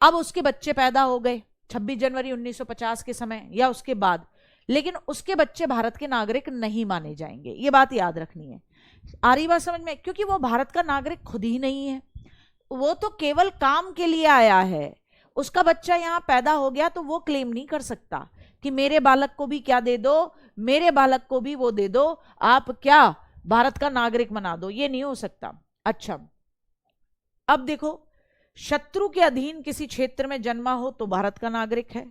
अब उसके बच्चे पैदा हो गए 26 जनवरी 1950 के समय या उसके बाद, लेकिन उसके बच्चे भारत के नागरिक नहीं माने जाएंगे, ये बात याद रखनी है। आ रही बात समझ में? क्योंकि वो भारत का नागरिक खुद ही नहीं है, वो तो केवल काम के लिए आया है। उसका बच्चा यहां पैदा हो गया तो वो क्लेम नहीं कर सकता कि मेरे बालक को भी क्या दे दो, मेरे बालक को भी वो दे दो, आप क्या भारत का नागरिक बना दो, ये नहीं हो सकता। अच्छा, अब देखो, शत्रु के अधीन किसी क्षेत्र में जन्मा हो तो भारत का नागरिक है,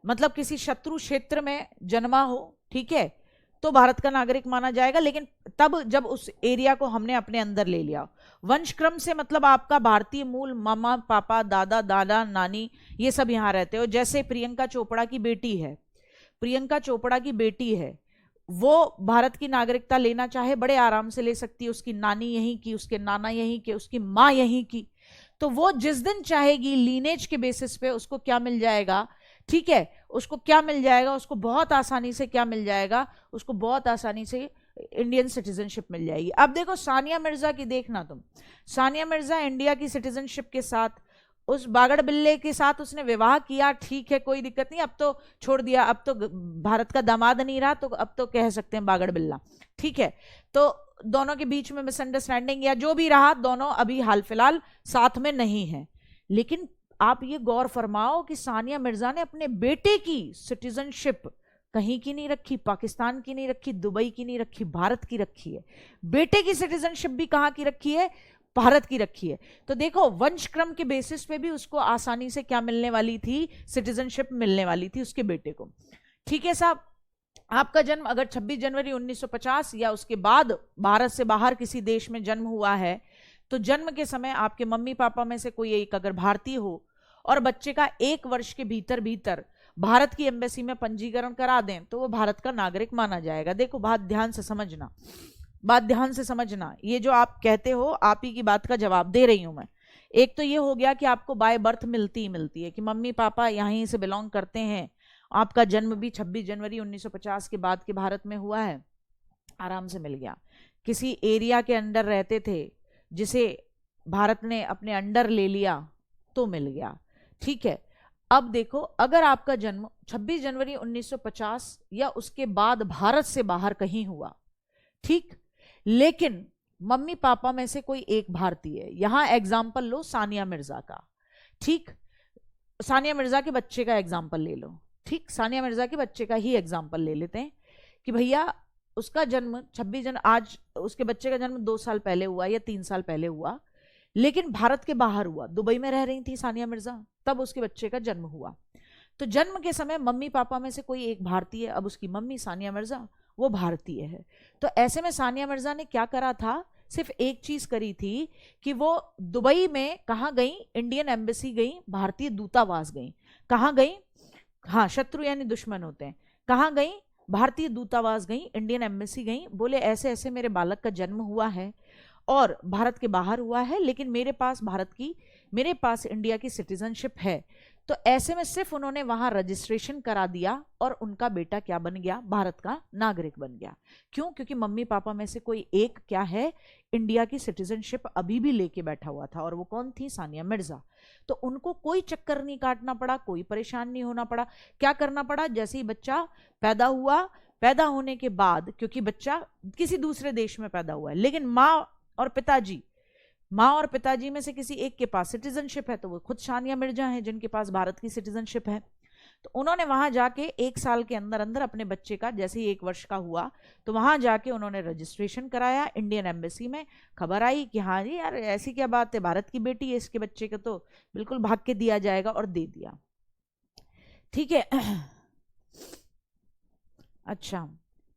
मतलब किसी शत्रु क्षेत्र में जन्मा हो, ठीक है, तो भारत का नागरिक माना जाएगा, लेकिन तब जब उस एरिया को हमने अपने अंदर ले लिया। वंशक्रम से मतलब आपका भारतीय मूल, मामा पापा दादा दादा नानी ये सब यहां रहते हो। जैसे प्रियंका चोपड़ा की बेटी है, प्रियंका चोपड़ा की बेटी है, वो भारत की नागरिकता लेना चाहे बड़े आराम से ले सकती है, उसकी नानी यहीं की, उसके नाना यहीं के, उसकी माँ यहीं की, तो वो जिस दिन चाहेगी लीनेज के बेसिस पे उसको क्या मिल जाएगा, ठीक है, उसको क्या मिल जाएगा, उसको बहुत आसानी से क्या मिल जाएगा, उसको बहुत आसानी से इंडियन सिटीजनशिप मिल जाएगी। अब देखो सानिया मिर्जा की देखना तुम, सानिया मिर्जा इंडिया की सिटीजनशिप के साथ उस बागड़ बिल्ले के साथ उसने विवाह किया, ठीक है, कोई दिक्कत नहीं, अब तो छोड़ दिया, अब तो भारत का दामाद नहीं रहा, तो अब तो कह सकते हैं बागड़ बिल्ला, ठीक है। तो दोनों के बीच में मिसअंडरस्टैंडिंग या जो भी रहा, दोनों अभी हाल फिलहाल साथ में नहीं है। लेकिन आप ये गौर फरमाओ कि सानिया मिर्जा ने अपने बेटे की सिटीजनशिप कहीं की नहीं रखी, पाकिस्तान की नहीं रखी, दुबई की नहीं रखी, भारत की रखी है। बेटे की सिटीजनशिप भी कहां की रखी है? भारत की रखी है। तो देखो, वंशक्रम के बेसिस पे भी उसको आसानी से क्या मिलने वाली थी, सिटीजनशिप मिलने वाली थी उसके बेटे को। ठीक है साहब, आपका जन्म अगर 26 जनवरी 1950 या उसके बाद भारत से बाहर किसी देश में जन्म हुआ है, तो जन्म के समय आपके मम्मी पापा में से कोई एक अगर भारतीय हो और बच्चे का 1 वर्ष के भीतर भीतर भारत की एम्बेसी में पंजीकरण करा दें, तो वो भारत का नागरिक माना जाएगा। देखो, बात ध्यान से समझना, बात ध्यान से समझना, ये जो आप कहते हो, आप ही की बात का जवाब दे रही हूं मैं। एक तो ये हो गया कि आपको बाय बर्थ मिलती ही मिलती है कि मम्मी पापा यहीं से बिलोंग करते हैं, आपका जन्म भी 26 जनवरी 1950 के बाद के भारत में हुआ है, आराम से मिल गया। किसी एरिया के अंडर रहते थे जिसे भारत ने अपने अंडर ले लिया तो मिल गया, ठीक है। अब देखो, अगर आपका जन्म 26 जनवरी 1950 या उसके बाद भारत से बाहर कहीं हुआ, ठीक, लेकिन मम्मी पापा में से कोई एक भारतीय है, यहां एग्जाम्पल लो सानिया मिर्जा का, ठीक, सानिया मिर्जा के बच्चे का एग्जाम्पल ले लो, ठीक, सानिया मिर्जा के बच्चे का ही एग्जाम्पल ले लेते हैं कि भैया उसका जन्म 26 जनवरी, आज उसके बच्चे का जन्म 2 साल पहले हुआ या 3 साल पहले हुआ, लेकिन भारत के बाहर हुआ, दुबई में रह रही थी सानिया मिर्जा, तब उसके बच्चे का जन्म हुआ। तो जन्म के समय मम्मी पापा में से कोई एक भारतीय, अब उसकी मम्मी सानिया मिर्जा वो भारतीय है। तो ऐसे में सानिया मिर्जा ने क्या करा था, सिर्फ एक चीज करी थी कि वो दुबई में कहाँ गई, इंडियन एम्बेसी गई, भारतीय दूतावास गई। कहाँ गई? हाँ, शत्रु यानी दुश्मन होते हैं। कहाँ गई? भारतीय दूतावास गई, इंडियन एम्बेसी गई, बोले ऐसे ऐसे मेरे बालक का जन्म हुआ है और भारत के बाहर हुआ है, लेकिन मेरे पास इंडिया की सिटीजनशिप है। तो ऐसे में सिर्फ उन्होंने वहां रजिस्ट्रेशन करा दिया और उनका बेटा क्या बन गया, भारत का नागरिक बन गया। क्यों? क्योंकि मम्मी पापा में से कोई एक क्या है, इंडिया की सिटीजनशिप अभी भी लेके बैठा हुआ था, और वो कौन थी? सानिया मिर्जा। तो उनको कोई चक्कर नहीं काटना पड़ा, कोई परेशान नहीं होना पड़ा। क्या करना पड़ा? जैसे ही बच्चा पैदा हुआ, पैदा होने के बाद, क्योंकि बच्चा किसी दूसरे देश में पैदा हुआ है, लेकिन माँ और पिताजी में से किसी एक के पास सिटीजनशिप है, तो वो खुद सानिया मिर्जा हैं जिनके पास भारत की सिटीजनशिप है। तो उन्होंने वहां जाके 1 साल के अंदर अंदर अपने बच्चे का, जैसे ही 1 वर्ष का हुआ, तो वहां जाके उन्होंने रजिस्ट्रेशन कराया इंडियन एम्बेसी में। खबर आई कि हाँ जी यार, ऐसी क्या बात है, भारत की बेटी है, इसके बच्चे को तो बिल्कुल भाग के दिया जाएगा, और दे दिया। ठीक है। अच्छा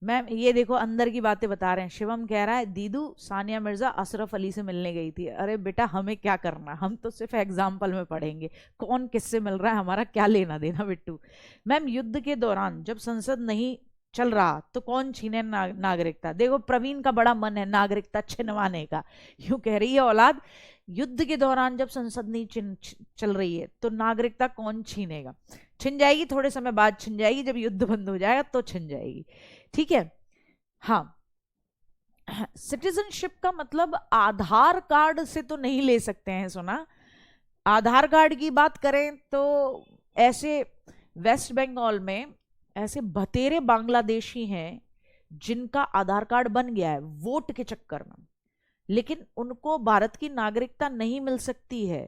मैम ये देखो अंदर की बातें बता रहे हैं। शिवम कह रहा है दीदू सानिया मिर्जा अशरफ अली से मिलने गई थी। अरे बेटा हमें क्या करना, हम तो सिर्फ एग्जाम्पल में पढ़ेंगे, कौन किससे मिल रहा है हमारा क्या लेना देना बिट्टू। मैम युद्ध के दौरान जब संसद नहीं चल रहा तो कौन छीने नागरिकता। देखो प्रवीण का बड़ा मन है नागरिकता छिनवाने का, यूं कह रही है औलाद युद्ध के दौरान जब संसद नहीं चल रही है तो नागरिकता कौन छीनेगा। छिन जाएगी, थोड़े समय बाद छिन जाएगी, जब युद्ध बंद हो जाएगा तो छिन जाएगी। ठीक है। हाँ सिटीजनशिप का मतलब आधार कार्ड से तो नहीं ले सकते हैं सुना। आधार कार्ड की बात करें तो ऐसे वेस्ट बंगाल में ऐसे बतेरे बांग्लादेशी हैं जिनका आधार कार्ड बन गया है वोट के चक्कर में, लेकिन उनको भारत की नागरिकता नहीं मिल सकती है,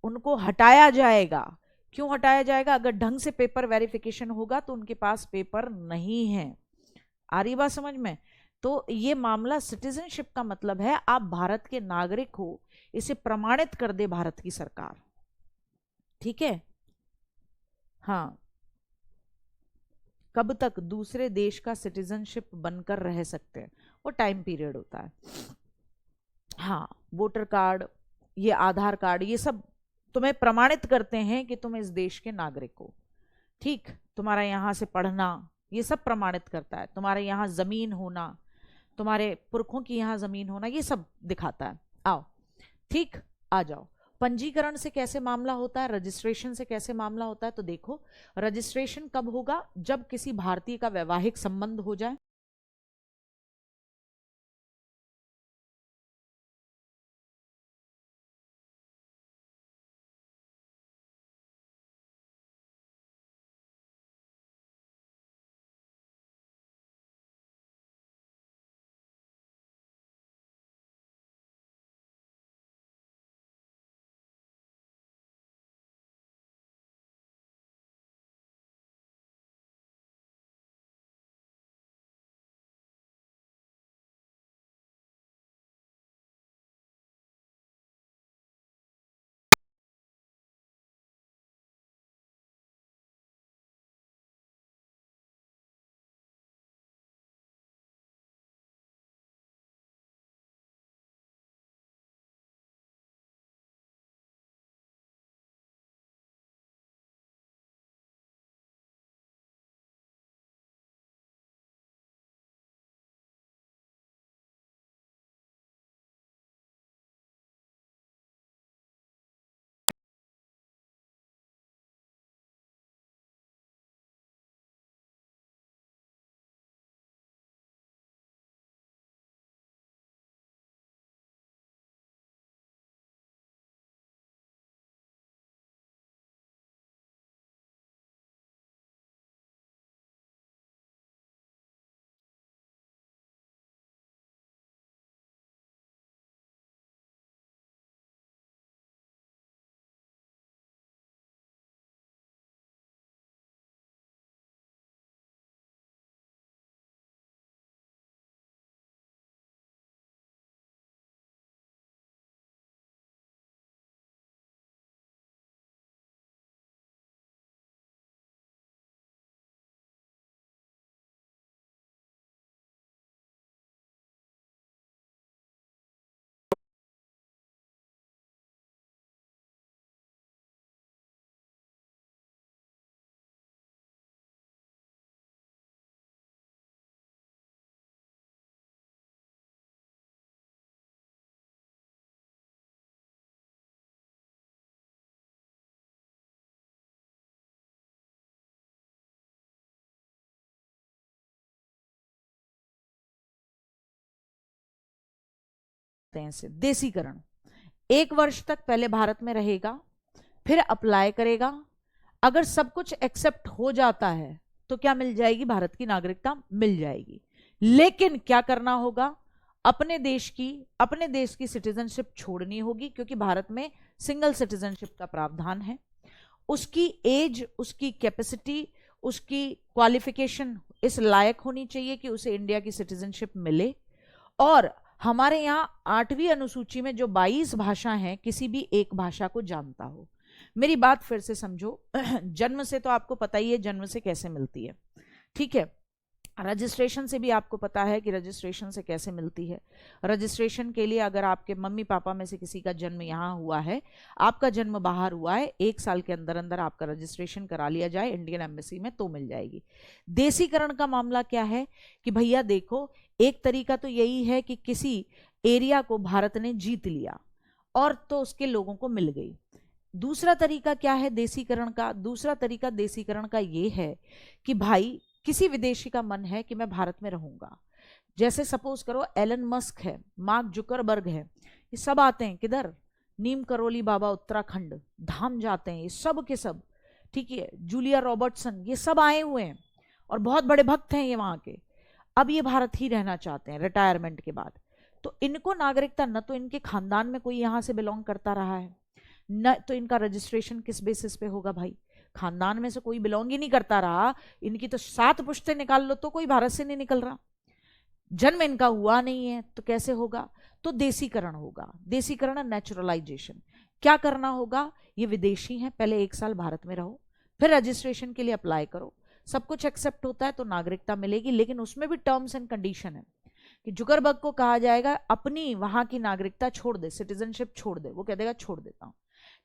उनको हटाया जाएगा। क्यों हटाया जाएगा? अगर ढंग से पेपर वेरिफिकेशन होगा तो उनके पास पेपर नहीं है। आ रही बात समझ में? तो ये मामला सिटीजनशिप का मतलब है आप भारत के नागरिक हो, इसे प्रमाणित कर दे भारत की सरकार। ठीक है। हाँ कब तक दूसरे देश का सिटीजनशिप बनकर रह सकते हैं, वो टाइम पीरियड होता है। हाँ वोटर कार्ड, ये आधार कार्ड, ये सब तुम्हें प्रमाणित करते हैं कि तुम इस देश के नागरिक हो। ठीक, तुम्हारा यहां से पढ़ना ये सब प्रमाणित करता है, तुम्हारे यहाँ जमीन होना, तुम्हारे पुरखों की यहाँ जमीन होना, ये सब दिखाता है। आओ ठीक, आ जाओ। पंजीकरण से कैसे मामला होता है, रजिस्ट्रेशन से कैसे मामला होता है? तो देखो रजिस्ट्रेशन कब होगा? जब किसी भारतीय का वैवाहिक संबंध हो जाए, से देसीकरण 1 वर्ष तक पहले भारत में रहेगा, फिर अप्लाई करेगा। अगर सब कुछ एक्सेप्ट हो जाता है तो क्या मिल जाएगी? भारत की नागरिकता मिल जाएगी। लेकिन क्या करना होगा? अपने देश की सिटीजनशिप छोड़नी होगी, क्योंकि भारत में सिंगल सिटीजनशिप का प्रावधान है। उसकी एज, उसकी कैपेसिटी, उसकी क्वालिफिकेशन इस लायक होनी चाहिए कि उसे इंडिया की सिटीजनशिप मिले। और हमारे यहाँ 8वीं अनुसूची में जो 22 भाषा हैं, किसी भी एक भाषा को जानता हो। मेरी बात फिर से समझो। जन्म से तो आपको पता ही है जन्म से कैसे मिलती है, ठीक है। रजिस्ट्रेशन से भी आपको पता है कि रजिस्ट्रेशन से कैसे मिलती है। रजिस्ट्रेशन के लिए अगर आपके मम्मी पापा में से किसी का जन्म यहाँ हुआ है, आपका जन्म बाहर हुआ है, 1 साल के अंदर अंदर आपका रजिस्ट्रेशन करा लिया जाए इंडियन एम्बेसी में तो मिल जाएगी। देसीकरण का मामला क्या है कि भैया देखो, एक तरीका तो यही है कि किसी एरिया को भारत ने जीत लिया और तो उसके लोगों को मिल गई। दूसरा तरीका क्या है देसीकरण का? दूसरा तरीका देसीकरण का ये है कि भाई किसी विदेशी का मन है कि मैं भारत में रहूंगा, जैसे सपोज करो एलन मस्क है, मार्क जुकरबर्ग है, ये सब आते हैं किधर? नीम करोली बाबा उत्तराखंड धाम जाते हैं ये सब के सब, ठीक है। जूलिया रॉबर्टसन, ये सब आए हुए हैं और बहुत बड़े भक्त हैं ये वहां के। अब ये भारत ही रहना चाहते हैं रिटायरमेंट के बाद। तो इनको नागरिकता, न तो इनके खानदान में कोई यहां से बिलोंग करता रहा है, न तो इनका रजिस्ट्रेशन किस बेसिस पे होगा भाई? खानदान में से कोई बिलोंग ही नहीं करता रहा, इनकी तो 7 पुश्तें निकाल लो तो कोई भारत से नहीं निकल रहा, जन्म इनका हुआ नहीं है, तो कैसे होगा? तो देसीकरण होगा। देसीकरण, नेचुरलाइजेशन। क्या करना होगा? ये विदेशी हैं, पहले 1 साल भारत में रहो, फिर रजिस्ट्रेशन के लिए अप्लाई करो, सब कुछ एक्सेप्ट होता है तो नागरिकता मिलेगी। लेकिन उसमें भी टर्म्स एंड कंडीशन है कि जुकरबर्ग को कहा जाएगा अपनी वहां की नागरिकता छोड़ दे, सिटीजनशिप छोड़ दे। वो कह देगा छोड़ देता हूं,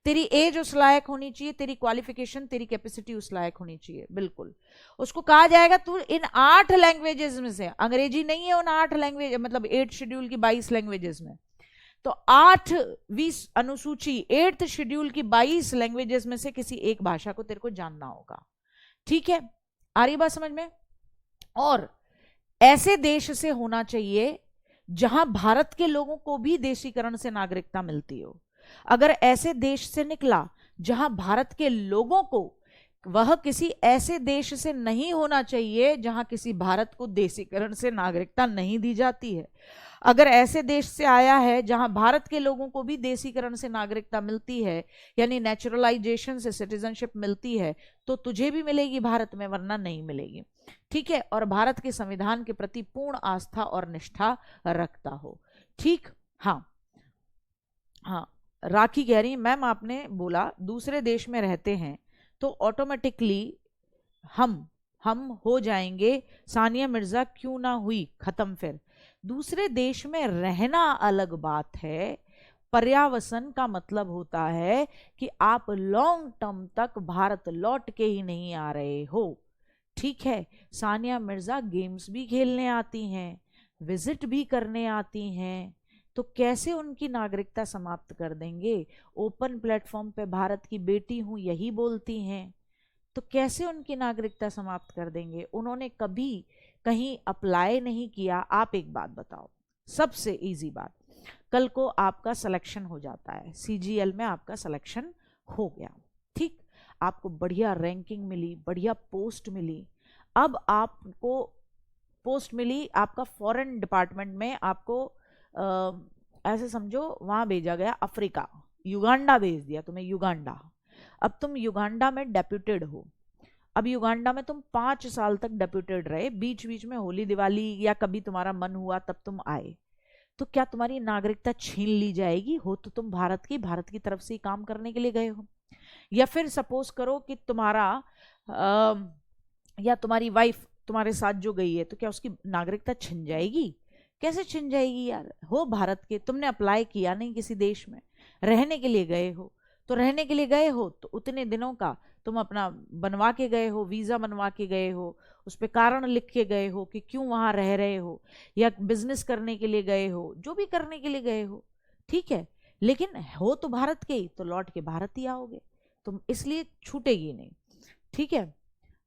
तेरी एज उस लायक होनी चाहिए, तेरी क्वालिफिकेशन, तेरी कैपेसिटी उस लायक होनी चाहिए, बिल्कुल। उसको कहा जाएगा तू इन 8 लैंग्वेजेस में से, अंग्रेजी नहीं है उन 8 लैंग्वेज, मतलब 8 शेड्यूल की 22 लैंग्वेजेस में, तो 8वीं अनुसूची 8th शेड्यूल की 22 लैंग्वेजेस में से किसी एक भाषा को तेरे को जानना होगा, ठीक है। आ रही बात समझ में? और ऐसे देश से होना चाहिए जहां भारत के लोगों को भी देशीकरण से नागरिकता मिलती हो। अगर ऐसे देश से निकला जहां भारत के लोगों को, वह किसी ऐसे देश से नहीं होना चाहिए जहां किसी भारत को देशीकरण से नागरिकता नहीं दी जाती है। अगर ऐसे देश से आया है जहां भारत के लोगों को भी देशीकरण से नागरिकता मिलती है, यानी नेचुरलाइजेशन से सिटीजनशिप मिलती है, तो तुझे भी मिलेगी भारत में, वरना नहीं मिलेगी, ठीक है। और भारत के संविधान के प्रति पूर्ण आस्था और निष्ठा रखता हो, ठीक। हाँ हाँ, राखी कह रही मैम आपने बोला दूसरे देश में रहते हैं तो ऑटोमेटिकली हम हो जाएंगे सानिया मिर्जा क्यों ना हुई खत्म। फिर दूसरे देश में रहना अलग बात है, पर्यावसन का मतलब होता है कि आप लॉन्ग टर्म तक भारत लौट के ही नहीं आ रहे हो, ठीक है। सानिया मिर्जा गेम्स भी खेलने आती हैं, विजिट भी करने आती हैं, तो कैसे उनकी नागरिकता समाप्त कर देंगे? ओपन प्लेटफॉर्म पे भारत की बेटी हूं यही बोलती हैं, तो कैसे उनकी नागरिकता समाप्त कर देंगे? उन्होंने कभी कहीं अप्लाई नहीं किया। आप एक बात बताओ, सबसे इजी बात, कल को आपका सिलेक्शन हो जाता है, सीजीएल में आपका सिलेक्शन हो गया, ठीक, आपको बढ़िया रैंकिंग मिली, बढ़िया पोस्ट मिली। अब आपको पोस्ट मिली, आपका फॉरेन डिपार्टमेंट में आपको ऐसे समझो वहां भेजा गया, अफ्रीका, युगांडा भेज दिया तुम्हें, युगांडा। अब तुम युगांडा में डेप्यूटेड हो। अब युगांडा में तुम 5 साल तक डेप्यूटेड रहे, बीच बीच में होली दिवाली या कभी तुम्हारा मन हुआ तब तुम आए, तो क्या तुम्हारी नागरिकता छीन ली जाएगी? हो तो तुम भारत की तरफ से ही काम करने के लिए गए हो। या फिर सपोज करो कि तुम्हारा या तुम्हारी वाइफ तुम्हारे साथ जो गई है, तो क्या उसकी नागरिकता छिन जाएगी? कैसे छिन जाएगी यार? हो भारत के, तुमने अप्लाई किया नहीं किसी देश में, रहने के लिए गए हो, तो रहने के लिए गए हो तो उतने दिनों का तुम अपना बनवा के गए हो, वीजा बनवा के गए हो, उस पर कारण लिख के गए हो कि क्यों वहां रह रहे हो, या बिजनेस करने के लिए गए हो, जो भी करने के लिए गए हो, ठीक है। लेकिन हो तो भारत के ही, तो लौट के भारत ही आओगे, तुम इसलिए छूटेगी नहीं, ठीक है।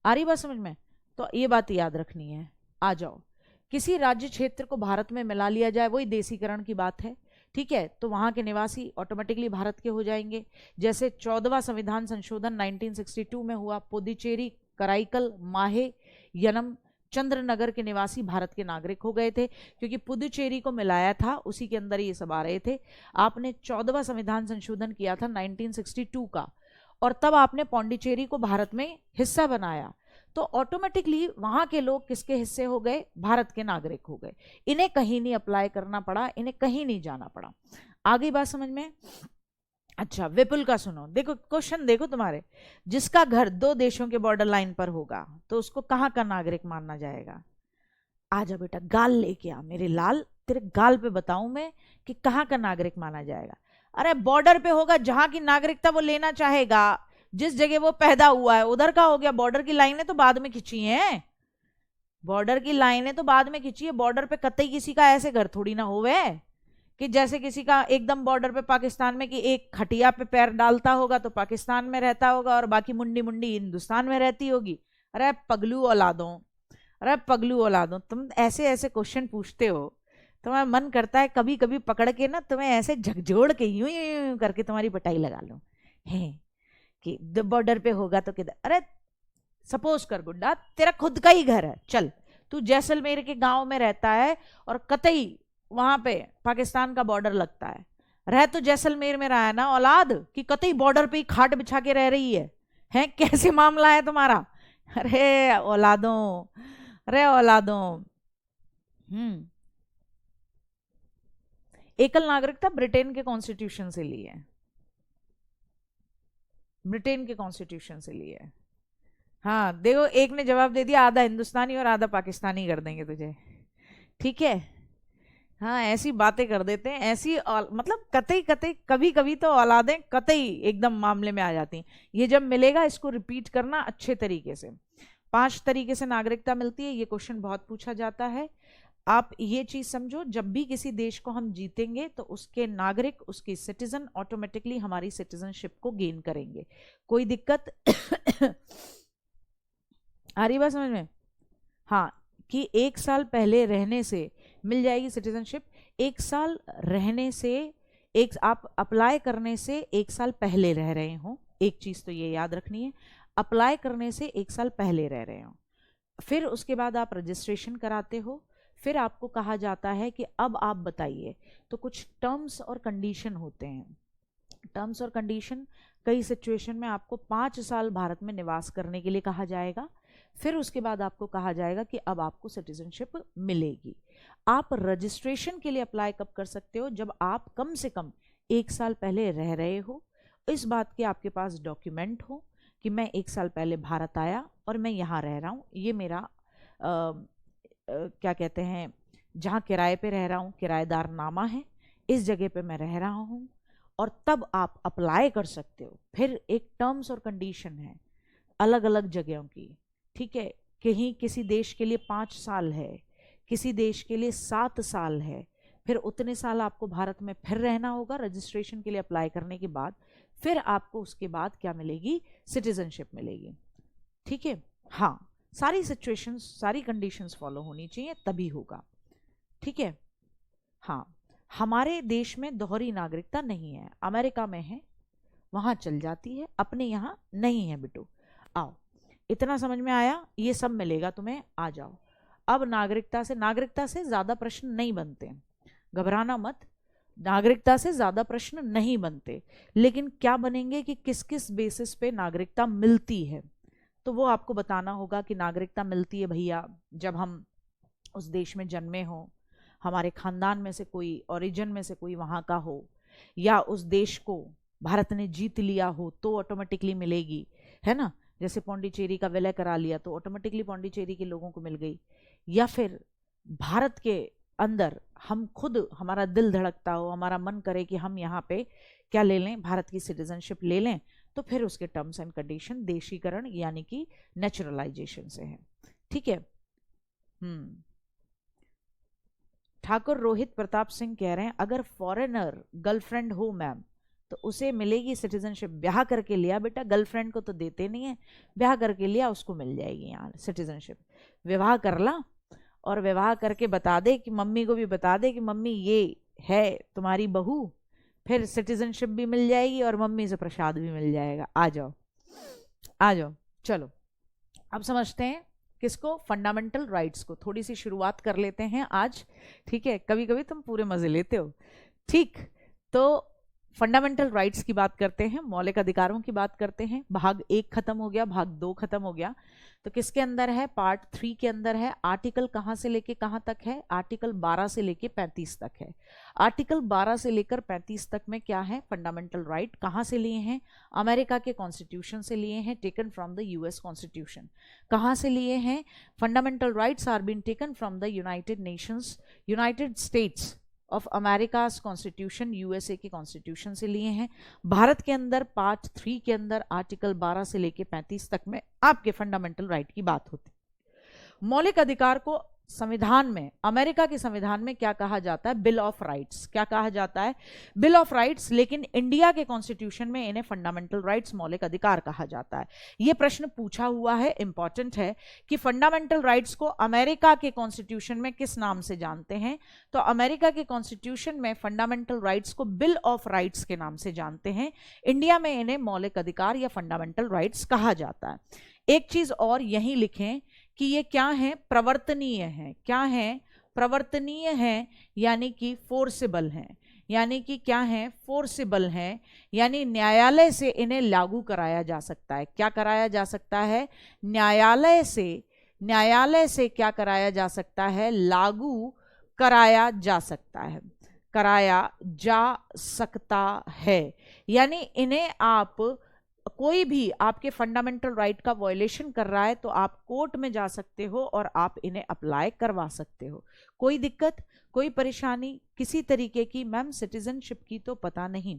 आ रही बात समझ में? तो ये बात याद रखनी है। आ जाओ, किसी राज्य क्षेत्र को भारत में मिला लिया जाए, वही देसीकरण की बात है, ठीक है, तो वहां के निवासी ऑटोमेटिकली भारत के हो जाएंगे। जैसे 14वां संविधान संशोधन 1962 में हुआ, पुदुचेरी, कराईकल, माहे, यनम, चंद्रनगर के निवासी भारत के नागरिक हो गए थे, क्योंकि पुदुचेरी को मिलाया था, उसी के अंदर ये सब आ रहे थे। आपने 14वां संविधान संशोधन किया था 1962 का, और तब आपने पौंडीचेरी को भारत में हिस्सा बनाया, तो ऑटोमेटिकली वहां के लोग किसके हिस्से हो गए? भारत के नागरिक हो गए। इन्हें कहीं नहीं अप्लाई करना पड़ा, इन्हें कहीं नहीं जाना पड़ा। आगे बात समझ में? अच्छा विपुल का सुनो, देखो क्वेश्चन देखो तुम्हारे, जिसका घर दो देशों के बॉर्डर लाइन पर होगा तो उसको कहाँ का नागरिक माना जाएगा? आजा बेटा, गाल लेके आ मेरे लाल, तेरे गाल पे बताऊं मैं कि कहाँ का नागरिक माना जाएगा। अरे बॉर्डर पे होगा, जहां की नागरिकता वो लेना चाहेगा, जिस जगह वो पैदा हुआ है उधर का हो गया। बॉर्डर की लाइनें तो बाद में खिंची हैं, बॉर्डर की लाइनें तो बाद में खिंची है। बॉर्डर पे कतई किसी का ऐसे घर थोड़ी ना होवे कि जैसे किसी का एकदम बॉर्डर पे पाकिस्तान में कि एक खटिया पे पैर डालता होगा तो पाकिस्तान में रहता होगा और बाकी मुंडी मुंडी हिंदुस्तान में रहती होगी। अरे पगलू औलादों, अरे पगलू औलादों, तुम ऐसे ऐसे क्वेश्चन पूछते हो, तुम्हारा मन करता है कभी कभी पकड़ के ना तुम्हें ऐसे झकझोड़ के यूं यूं यूं करके तुम्हारी पिटाई लगा लो है कि बॉर्डर पे होगा तो किधर। अरे सपोज कर गुड्डा, तेरा खुद का ही घर है, चल तू जैसलमेर के गांव में रहता है और कतई वहां पे पाकिस्तान का बॉर्डर लगता है, रह तो जैसलमेर में रहा है ना औलाद, कि कतई बॉर्डर पे ही खाट बिछा के रह रही है कैसे मामला है तुम्हारा? अरे औलादों, अरे औलादों। एकल नागरिकता ब्रिटेन के कॉन्स्टिट्यूशन से ली है, ब्रिटेन के कॉन्स्टिट्यूशन से ली है। हाँ देखो, एक ने जवाब दे दिया, आधा हिंदुस्तानी और आधा पाकिस्तानी कर देंगे तुझे, ठीक है। हाँ ऐसी बातें कर देते हैं, ऐसी मतलब कतई कतई कभी कभी तो औलादें कतई एकदम मामले में आ जाती हैं। ये जब मिलेगा इसको रिपीट करना अच्छे तरीके से। 5 तरीके से नागरिकता मिलती है, ये क्वेश्चन बहुत पूछा जाता है। आप ये चीज समझो, जब भी किसी देश को हम जीतेंगे तो उसके नागरिक, उसके सिटीजन ऑटोमेटिकली हमारी सिटीजनशिप को गेन करेंगे। कोई दिक्कत आ रही बात समझ में? हाँ, कि 1 साल पहले रहने से मिल जाएगी सिटीजनशिप। 1 साल रहने से, एक आप अप्लाई करने से 1 साल पहले रह रहे हो, एक चीज तो ये याद रखनी है, अप्लाई करने से 1 साल पहले रह रहे हो। फिर उसके बाद आप रजिस्ट्रेशन कराते हो, फिर आपको कहा जाता है कि अब आप बताइए, तो कुछ टर्म्स और कंडीशन होते हैं। टर्म्स और कंडीशन, कई सिचुएशन में आपको 5 साल भारत में निवास करने के लिए कहा जाएगा, फिर उसके बाद आपको कहा जाएगा कि अब आपको सिटीजनशिप मिलेगी। आप रजिस्ट्रेशन के लिए अप्लाई कब कर सकते हो? जब आप कम से कम 1 साल पहले रह रहे हो, इस बात के आपके पास डॉक्यूमेंट हो कि मैं 1 साल पहले भारत आया और मैं यहाँ रह रहा हूँ, ये मेरा क्या कहते हैं, जहाँ किराए पे रह रहा हूँ, किराएदार नामा है, इस जगह पे मैं रह रहा हूँ, और तब आप अप्लाई कर सकते हो। फिर एक टर्म्स और कंडीशन है अलग अलग जगहों की, ठीक है। कहीं किसी देश के लिए 5 साल है, किसी देश के लिए 7 साल है, फिर उतने साल आपको भारत में फिर रहना होगा रजिस्ट्रेशन के लिए अप्लाई करने के बाद, फिर आपको उसके बाद क्या मिलेगी? सिटीजनशिप मिलेगी, ठीक है। हाँ, सारी सिचुएशंस, सारी कंडीशंस फॉलो होनी चाहिए तभी होगा, ठीक है। हाँ, हमारे देश में दोहरी नागरिकता नहीं है, अमेरिका में है, वहां चल जाती है, अपने यहाँ नहीं है बिटू। आओ, इतना समझ में आया? ये सब मिलेगा तुम्हें, आ जाओ। अब नागरिकता से ज्यादा प्रश्न नहीं बनते, घबराना मत, नागरिकता से ज्यादा प्रश्न नहीं बनते। लेकिन क्या बनेंगे कि किस किस बेसिस पे नागरिकता मिलती है, तो वो आपको बताना होगा कि नागरिकता मिलती है भैया जब हम उस देश में जन्मे हो, हमारे खानदान में से कोई, ओरिजिन में से कोई वहां का हो, या उस देश को भारत ने जीत लिया हो तो ऑटोमेटिकली मिलेगी, है ना। जैसे पौंडीचेरी का विलय करा लिया तो ऑटोमेटिकली पौंडीचेरी के लोगों को मिल गई, या फिर भारत के अंदर हम खुद, हमारा दिल धड़कता हो, हमारा मन करे कि हम यहाँ पे क्या ले लें, भारत की सिटीजनशिप ले लें, तो फिर उसके टर्म्स एंड कंडीशन देशीकरण यानी कि नेचुरलाइजेशन से है, ठीक है। ठाकुर रोहित प्रताप सिंह कह रहे हैं अगर फॉरेनर गर्लफ्रेंड हो मैम तो उसे मिलेगी सिटीजनशिप। ब्याह करके लिया बेटा, गर्लफ्रेंड को तो देते नहीं है, ब्याह करके लिया उसको मिल जाएगी यहाँ सिटीजनशिप। विवाह कर ला और विवाह करके बता दे कि मम्मी को भी बता दे कि मम्मी ये है तुम्हारी बहू, फिर सिटीजनशिप भी मिल जाएगी और मम्मी से प्रसाद भी मिल जाएगा। आ जाओ आ जाओ, चलो अब समझते हैं किसको, फंडामेंटल राइट्स को। थोड़ी सी शुरुआत कर लेते हैं आज, ठीक है। कभी कभी तुम पूरे मजे लेते हो, ठीक। तो फंडामेंटल राइट्स की बात करते हैं, मौलिक अधिकारों की बात करते हैं। भाग 1 खत्म हो गया, भाग 2 खत्म हो गया। तो किसके अंदर है? पार्ट 3 के अंदर है। आर्टिकल कहां से लेके कहां तक है? आर्टिकल 12 से लेके 35 तक है। आर्टिकल 12 से लेकर 35 तक में क्या है? Fundamental right. कहां से लिए हैं? अमेरिका के कॉन्स्टिट्यूशन से लिए हैं, taken from the US constitution. कहां से लिए हैं? Fundamental rights are been taken from the United States of America's constitution, USA के कॉन्स्टिट्यूशन से लिए हैं। भारत के अंदर पार्ट 3 के अंदर आर्टिकल 12 से लेके 35 तक में आपके फंडामेंटल राइट की बात होती है। मौलिक अधिकार को संविधान में, अमेरिका के संविधान में क्या कहा जाता है? Bill of rights. क्या कहा जाता है? Bill of rights. लेकिन इंडिया के कॉन्स्टिट्यूशन में इन्हें फंडामेंटल राइट्स, मौलिक अधिकार कहा जाता है। यह प्रश्न पूछा हुआ है, इंपॉर्टेंट है कि फंडामेंटल राइट्स को अमेरिका के कॉन्स्टिट्यूशन में किस नाम से जानते हैं? तो अमेरिका के कॉन्स्टिट्यूशन में फंडामेंटल राइट्स को बिल ऑफ राइट्स के नाम से जानते हैं। इंडिया में इन्हें मौलिक अधिकार या फंडामेंटल राइट्स कहा जाता है। एक चीज और यहीं लिखें कि ये क्या है? प्रवर्तनीय है। क्या है? प्रवर्तनीय है, यानी कि फोर्सेबल है। यानी कि क्या है? फोर्सेबल है, यानी न्यायालय से इन्हें लागू कराया जा सकता है। क्या कराया जा सकता है? न्यायालय से क्या कराया जा सकता है? लागू कराया जा सकता है। कराया जा सकता है, यानी इन्हें आप, कोई भी आपके फंडामेंटल राइट का वायलेशन कर रहा है तो आप कोर्ट में जा सकते हो और आप इन्हें अप्लाई करवा सकते हो। कोई दिक्कत, कोई परेशानी किसी तरीके की? मैम सिटीजनशिप की तो पता नहीं,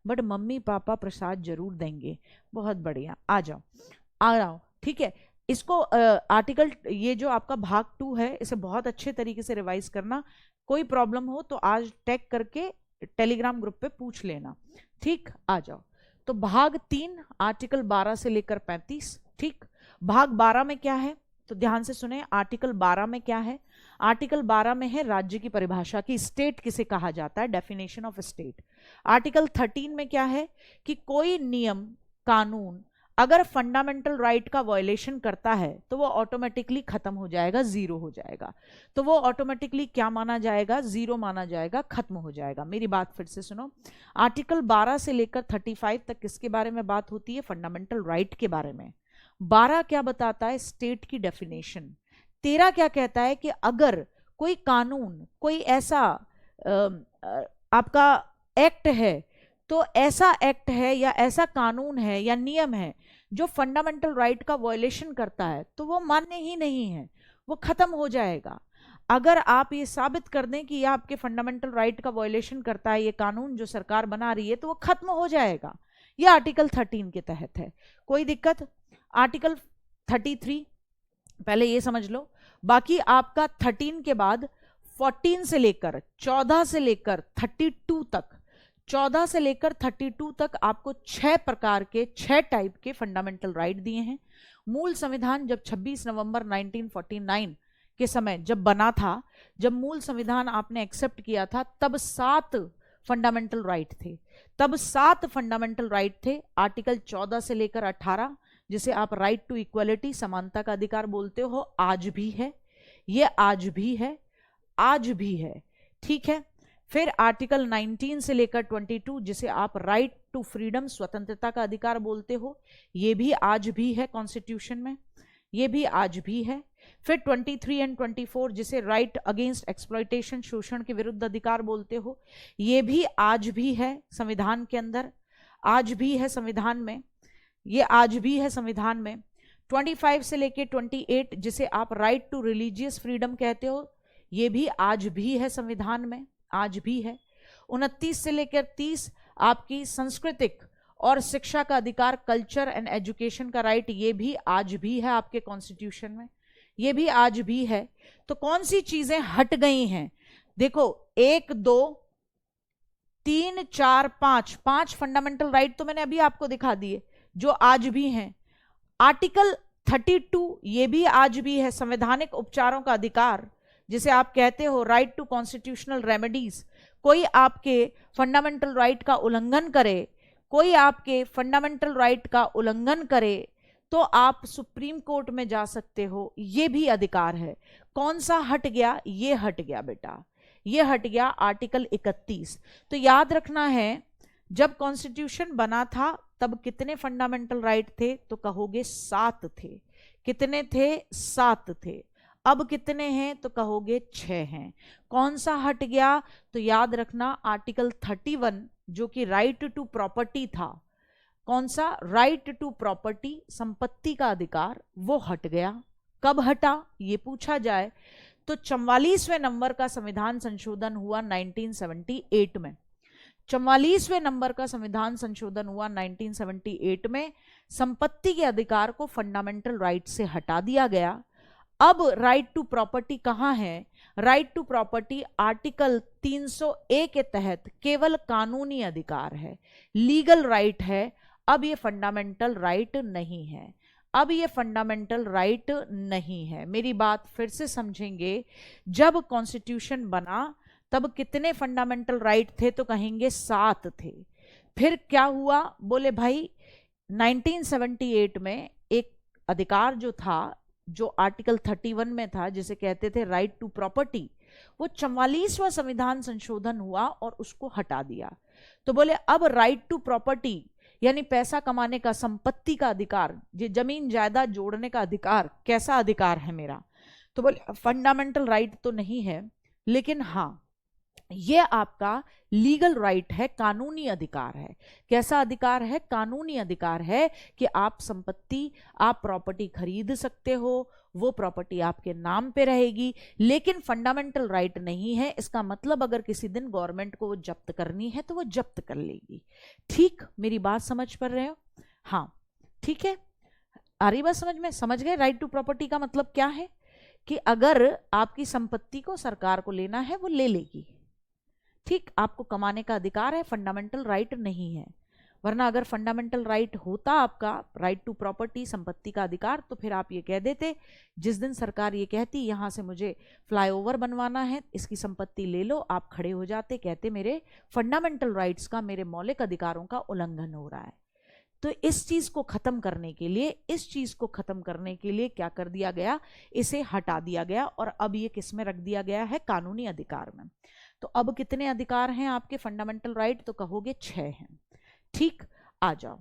बट मम्मी पापा प्रसाद जरूर देंगे। बहुत बढ़िया, आ जाओ, ठीक है। इसको आर्टिकल, ये जो आपका भाग 2 है, इसे बहुत अच्छे तरीके से रिवाइज करना। कोई प्रॉब्लम हो तो आज टैग करके टेलीग्राम ग्रुप पे पूछ लेना, ठीक। आ जाओ। तो भाग 3 आर्टिकल 12 से लेकर 35, ठीक। भाग 12 में क्या है? तो ध्यान से सुने, आर्टिकल 12 में क्या है? आर्टिकल 12 में है राज्य की परिभाषा की, स्टेट किसे कहा जाता है, डेफिनेशन ऑफ स्टेट। आर्टिकल 13 में क्या है कि कोई नियम, कानून अगर फंडामेंटल राइट का वायलेशन करता है तो वो ऑटोमेटिकली खत्म हो जाएगा, जीरो हो जाएगा। तो वो ऑटोमेटिकली क्या माना जाएगा? जीरो माना जाएगा, खत्म हो जाएगा। मेरी बात फिर से सुनो, आर्टिकल 12 से लेकर 35 तक किसके बारे में बात होती है? फंडामेंटल राइट के बारे में। 12 क्या बताता है? स्टेट की डेफिनेशन। 13 क्या कहता है कि अगर कोई कानून, कोई ऐसा आपका एक्ट है, तो ऐसा एक्ट है या ऐसा कानून है या नियम है जो फंडामेंटल राइट का वायलेशन करता है तो वो मान्य ही नहीं है, वो खत्म हो जाएगा। अगर आप ये साबित कर दें कि ये आपके फंडामेंटल राइट का वायलेशन करता है, ये कानून जो सरकार बना रही है, तो वो खत्म हो जाएगा। ये आर्टिकल 13 के तहत है। कोई दिक्कत? आर्टिकल 33 पहले ये समझ लो। बाकी आपका 13 के बाद 14 से लेकर 14 से लेकर 32 तक, 14 से लेकर 32 तक आपको 6 प्रकार के, 6 टाइप के फंडामेंटल राइट दिए हैं। मूल संविधान जब 26 नवंबर 1949 के समय जब बना था, जब मूल संविधान आपने एक्सेप्ट किया था, तब 7 फंडामेंटल राइट थे। तब 7 फंडामेंटल राइट थे। आर्टिकल 14 से लेकर 18, जिसे आप राइट टू इक्वलिटी, समानता का अधिकार बोलते हो, आज भी है। ये आज भी है, आज भी है, ठीक है। फिर आर्टिकल 19 से लेकर 22, जिसे आप राइट टू फ्रीडम, स्वतंत्रता का अधिकार बोलते हो, ये भी आज भी है कॉन्स्टिट्यूशन में, ये भी आज भी है। फिर 23 एंड 24, जिसे राइट अगेंस्ट एक्सप्लॉयटेशन, शोषण के विरुद्ध अधिकार बोलते हो, ये भी आज भी है संविधान के अंदर, आज भी है संविधान में, ये आज भी है संविधान में। 25 से लेकर 28, जिसे आप राइट टू रिलीजियस फ्रीडम कहते हो, ये भी आज भी है संविधान में, आज भी है। 29 से लेकर 30 आपकी सांस्कृतिक और शिक्षा का अधिकार, कल्चर एंड एजुकेशन का राइट, ये भी आज भी है आपके कॉन्स्टिट्यूशन में, ये भी आज भी है। तो कौन सी चीजें हट गई हैं? देखो 1 2 3 4 5, 5 फंडामेंटल राइट तो मैंने अभी आपको दिखा दिए जो आज भी हैं। आर्टिकल 32 ये भी आज भी है, संवैधानिक उपचारों का अधिकार, जिसे आप कहते हो राइट टू कॉन्स्टिट्यूशनल रेमेडीज। कोई आपके फंडामेंटल राइट का उल्लंघन करे, कोई आपके फंडामेंटल राइट का उल्लंघन करे तो आप सुप्रीम कोर्ट में जा सकते हो, ये भी अधिकार है। कौन सा हट गया? ये हट गया बेटा, ये हट गया आर्टिकल 31। तो याद रखना है, जब कॉन्स्टिट्यूशन बना था तब कितने फंडामेंटल राइट थे? तो कहोगे 7 थे। कितने थे? 7 थे। अब कितने हैं? तो कहोगे 6 हैं। कौन सा हट गया? तो याद रखना आर्टिकल 31 जो कि राइट टू प्रॉपर्टी था। कौन सा? राइट टू प्रॉपर्टी, संपत्ति का अधिकार, वो हट गया। कब हटा ये पूछा जाए तो 44वें नंबर का संविधान संशोधन हुआ 1978 में। 44वें नंबर का संविधान संशोधन हुआ 1978 में। संपत्ति के अधिकार को फंडामेंटल राइट से हटा दिया गया। अब राइट टू प्रॉपर्टी कहां है? Right to property article 300A के तहत केवल कानूनी अधिकार है, लीगल राइट है। अब ये फंडामेंटल राइट नहीं है। अब ये फंडामेंटल राइट नहीं है। मेरी बात फिर से समझेंगे। जब कॉन्स्टिट्यूशन बना तब कितने फंडामेंटल राइट थे? तो कहेंगे 7 थे। फिर क्या हुआ? बोले भाई 1978 में एक अधिकार जो था, जो आर्टिकल 31 में था, जिसे कहते थे राइट टू प्रॉपर्टी, वो 44वां संविधान संशोधन हुआ और उसको हटा दिया। तो बोले अब राइट टू प्रॉपर्टी यानी पैसा कमाने का, संपत्ति का अधिकार, ये जमीन जायदाद जोड़ने का अधिकार, कैसा अधिकार है मेरा? तो बोले फंडामेंटल राइट तो नहीं है, लेकिन हाँ ये आपका लीगल राइट है, कानूनी अधिकार है। कैसा अधिकार है? कानूनी अधिकार है कि आप संपत्ति, आप प्रॉपर्टी खरीद सकते हो, वो प्रॉपर्टी आपके नाम पे रहेगी, लेकिन फंडामेंटल राइट नहीं है। इसका मतलब अगर किसी दिन गवर्नमेंट को वो जब्त करनी है तो वो जब्त कर लेगी। ठीक, मेरी बात समझ पा रहे हो? हाँ ठीक है, आ रही बात समझ में? समझ गए राइट टू प्रॉपर्टी का मतलब क्या है? कि अगर आपकी संपत्ति को सरकार को लेना है वो ले लेगी। ठीक, आपको कमाने का अधिकार है, फंडामेंटल राइट नहीं है। वरना अगर फंडामेंटल राइट होता आपका, राइट टू प्रॉपर्टी, संपत्ति का अधिकार, तो फिर आप ये कह देते, जिस दिन सरकार ये कहती यहां से मुझे फ्लाईओवर बनवाना है, इसकी संपत्ति ले लो, आप खड़े हो जाते, कहते मेरे फंडामेंटल राइट्स का, मेरे मौलिक अधिकारों का उल्लंघन हो रहा है। तो इस चीज को खत्म करने के लिए, क्या कर दिया गया? इसे हटा दिया गया और अब ये किस में रख दिया गया है? कानूनी अधिकार में। तो अब कितने अधिकार हैं आपके फंडामेंटल राइट? तो कहोगे 6 हैं। ठीक, आ जाओ।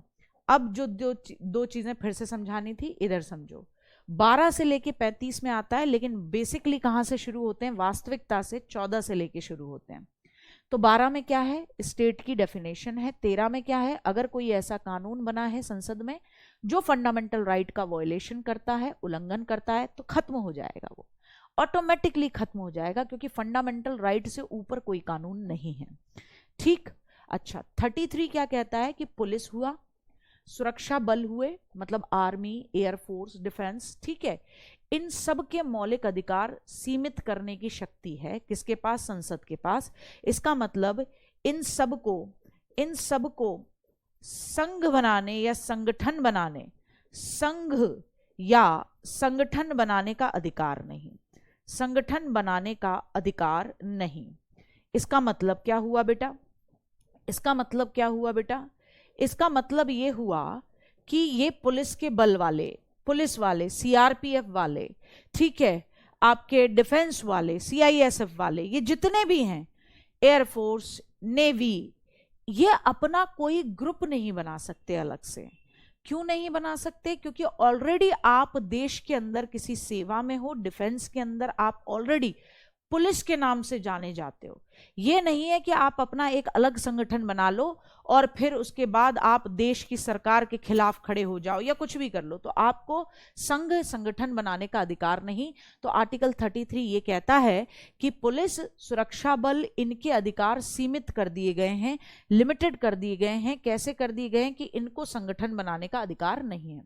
अब जो दो चीजें फिर से समझानी थी, इधर समझो। 12 से लेके 35 में आता है, लेकिन बेसिकली कहां से शुरू होते हैं? वास्तविकता से 14 से लेके शुरू होते हैं। तो 12 में क्या है? स्टेट की डेफिनेशन है। 13 में क्या है? अगर कोई ऐसा कानून बना है संसद में जो फंडामेंटल राइट का वायलेशन करता है, उल्लंघन करता है, तो खत्म हो जाएगा, वो ऑटोमेटिकली खत्म हो जाएगा, क्योंकि फंडामेंटल राइट से ऊपर कोई कानून नहीं है। ठीक, अच्छा 33 क्या कहता है? कि पुलिस हुआ, सुरक्षा बल हुए, मतलब आर्मी, एयरफोर्स, डिफेंस, ठीक है, इन सब के मौलिक अधिकार सीमित करने की शक्ति है किसके पास? संसद के पास। इसका मतलब इन सब को संघ बनाने या संगठन बनाने, संघ या संगठन बनाने का अधिकार नहीं, संगठन बनाने का अधिकार नहीं। इसका मतलब क्या हुआ बेटा? इसका मतलब क्या हुआ बेटा? इसका मतलब ये हुआ कि ये पुलिस के बल वाले, पुलिस वाले, सीआरपीएफ वाले, ठीक है, आपके डिफेंस वाले, सीआईएसएफ वाले, ये जितने भी हैं, एयरफोर्स, नेवी, ये अपना कोई ग्रुप नहीं बना सकते अलग से। क्यों नहीं बना सकते? क्योंकि ऑलरेडी आप देश के अंदर किसी सेवा में हो, डिफेंस के अंदर आप ऑलरेडी पुलिस के नाम से जाने जाते हो। ये नहीं है कि आप अपना एक अलग संगठन बना लो और फिर उसके बाद आप देश की सरकार के खिलाफ खड़े हो जाओ या कुछ भी कर लो, तो आपको संघ संगठन बनाने का अधिकार नहीं। तो आर्टिकल 33 ये कहता है कि पुलिस, सुरक्षा बल, इनके अधिकार सीमित कर दिए गए हैं, लिमिटेड कर दिए गए हैं। कैसे कर दिए गए हैं? कि इनको संगठन बनाने का अधिकार नहीं है।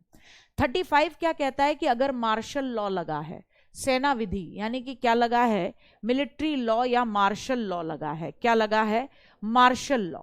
35 क्या कहता है? कि अगर मार्शल लॉ लगा है, सेना विधि, यानी कि क्या लगा है? मिलिट्री लॉ या मार्शल लॉ लगा है। क्या लगा है? Martial law.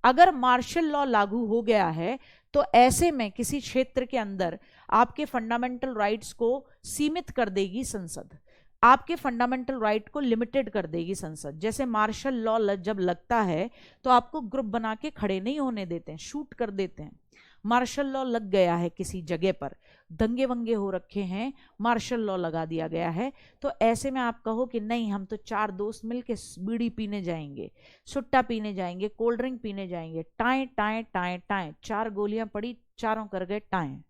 अगर मार्शल लॉ लागू हो गया है तो ऐसे में किसी क्षेत्र के अंदर आपके फंडामेंटल राइट्स को सीमित कर देगी संसद, आपके फंडामेंटल राइट को लिमिटेड कर देगी संसद। जैसे मार्शल लॉ जब लगता है तो आपको ग्रुप बना के खड़े नहीं होने देते हैं, शूट कर देते हैं। मार्शल लॉ लग गया है किसी जगह पर, दंगे वंगे हो रखे हैं, मार्शल लॉ लगा दिया गया है, तो ऐसे में आप कहो कि नहीं हम तो 4 दोस्त मिलके बीड़ी पीने जाएंगे, सुट्टा पीने जाएंगे, कोल्ड ड्रिंक पीने जाएंगे, टाएं टाएं टाएं टाएं, 4 गोलियां पड़ी, चारों कर गए टाएं।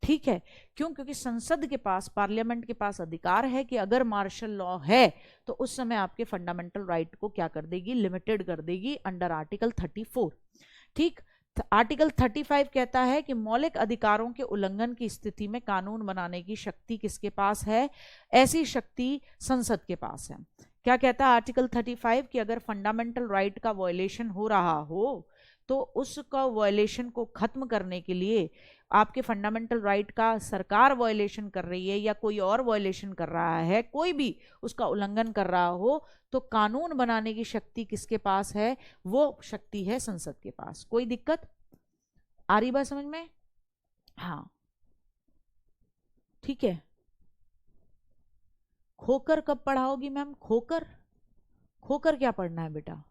ठीक है, क्यों? क्योंकि संसद के पास, पार्लियामेंट के पास अधिकार है कि अगर मार्शल लॉ है तो उस समय आपके फंडामेंटल राइट को क्या कर देगी? लिमिटेड कर देगी अंडर आर्टिकल 34। ठीक, आर्टिकल 35 कहता है कि मौलिक अधिकारों के उल्लंघन की स्थिति में कानून बनाने की शक्ति किसके पास है? ऐसी शक्ति संसद के पास है। क्या कहता है आर्टिकल 35? कि अगर फंडामेंटल राइट का वायलेशन हो रहा हो तो उसका वायलेशन को खत्म करने के लिए, आपके फंडामेंटल राइट का सरकार वायलेशन कर रही है या कोई और वायलेशन कर रहा है, कोई भी उसका उल्लंघन कर रहा हो, तो कानून बनाने की शक्ति किसके पास है? वो शक्ति है संसद के पास। कोई दिक्कत आ रही बात समझ में? हाँ, ठीक है। खोकर कब पढ़ाओगी मैम? खोकर, खोकर क्या पढ़ना है बेटा?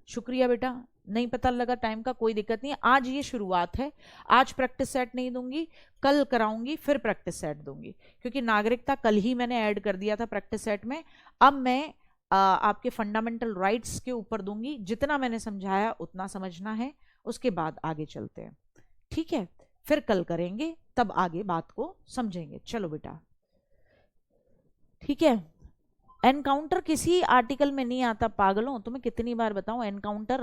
शुक्रिया बेटा, नहीं पता लगा टाइम का, कोई दिक्कत नहीं है। आज ये शुरुआत है, आज प्रैक्टिस सेट नहीं दूंगी, कल कराऊंगी, फिर प्रैक्टिस सेट दूंगी, क्योंकि नागरिकता कल ही मैंने ऐड कर दिया था प्रैक्टिस सेट में। अब मैं आपके फंडामेंटल राइट्स के ऊपर दूंगी, जितना मैंने समझाया उतना समझना है, उसके बाद आगे चलते हैं। ठीक है, फिर कल करेंगे, तब आगे बात को समझेंगे। चलो बेटा, ठीक है। एनकाउंटर किसी आर्टिकल में नहीं आता पागलों, तुम्हें कितनी बार बताऊं? एनकाउंटर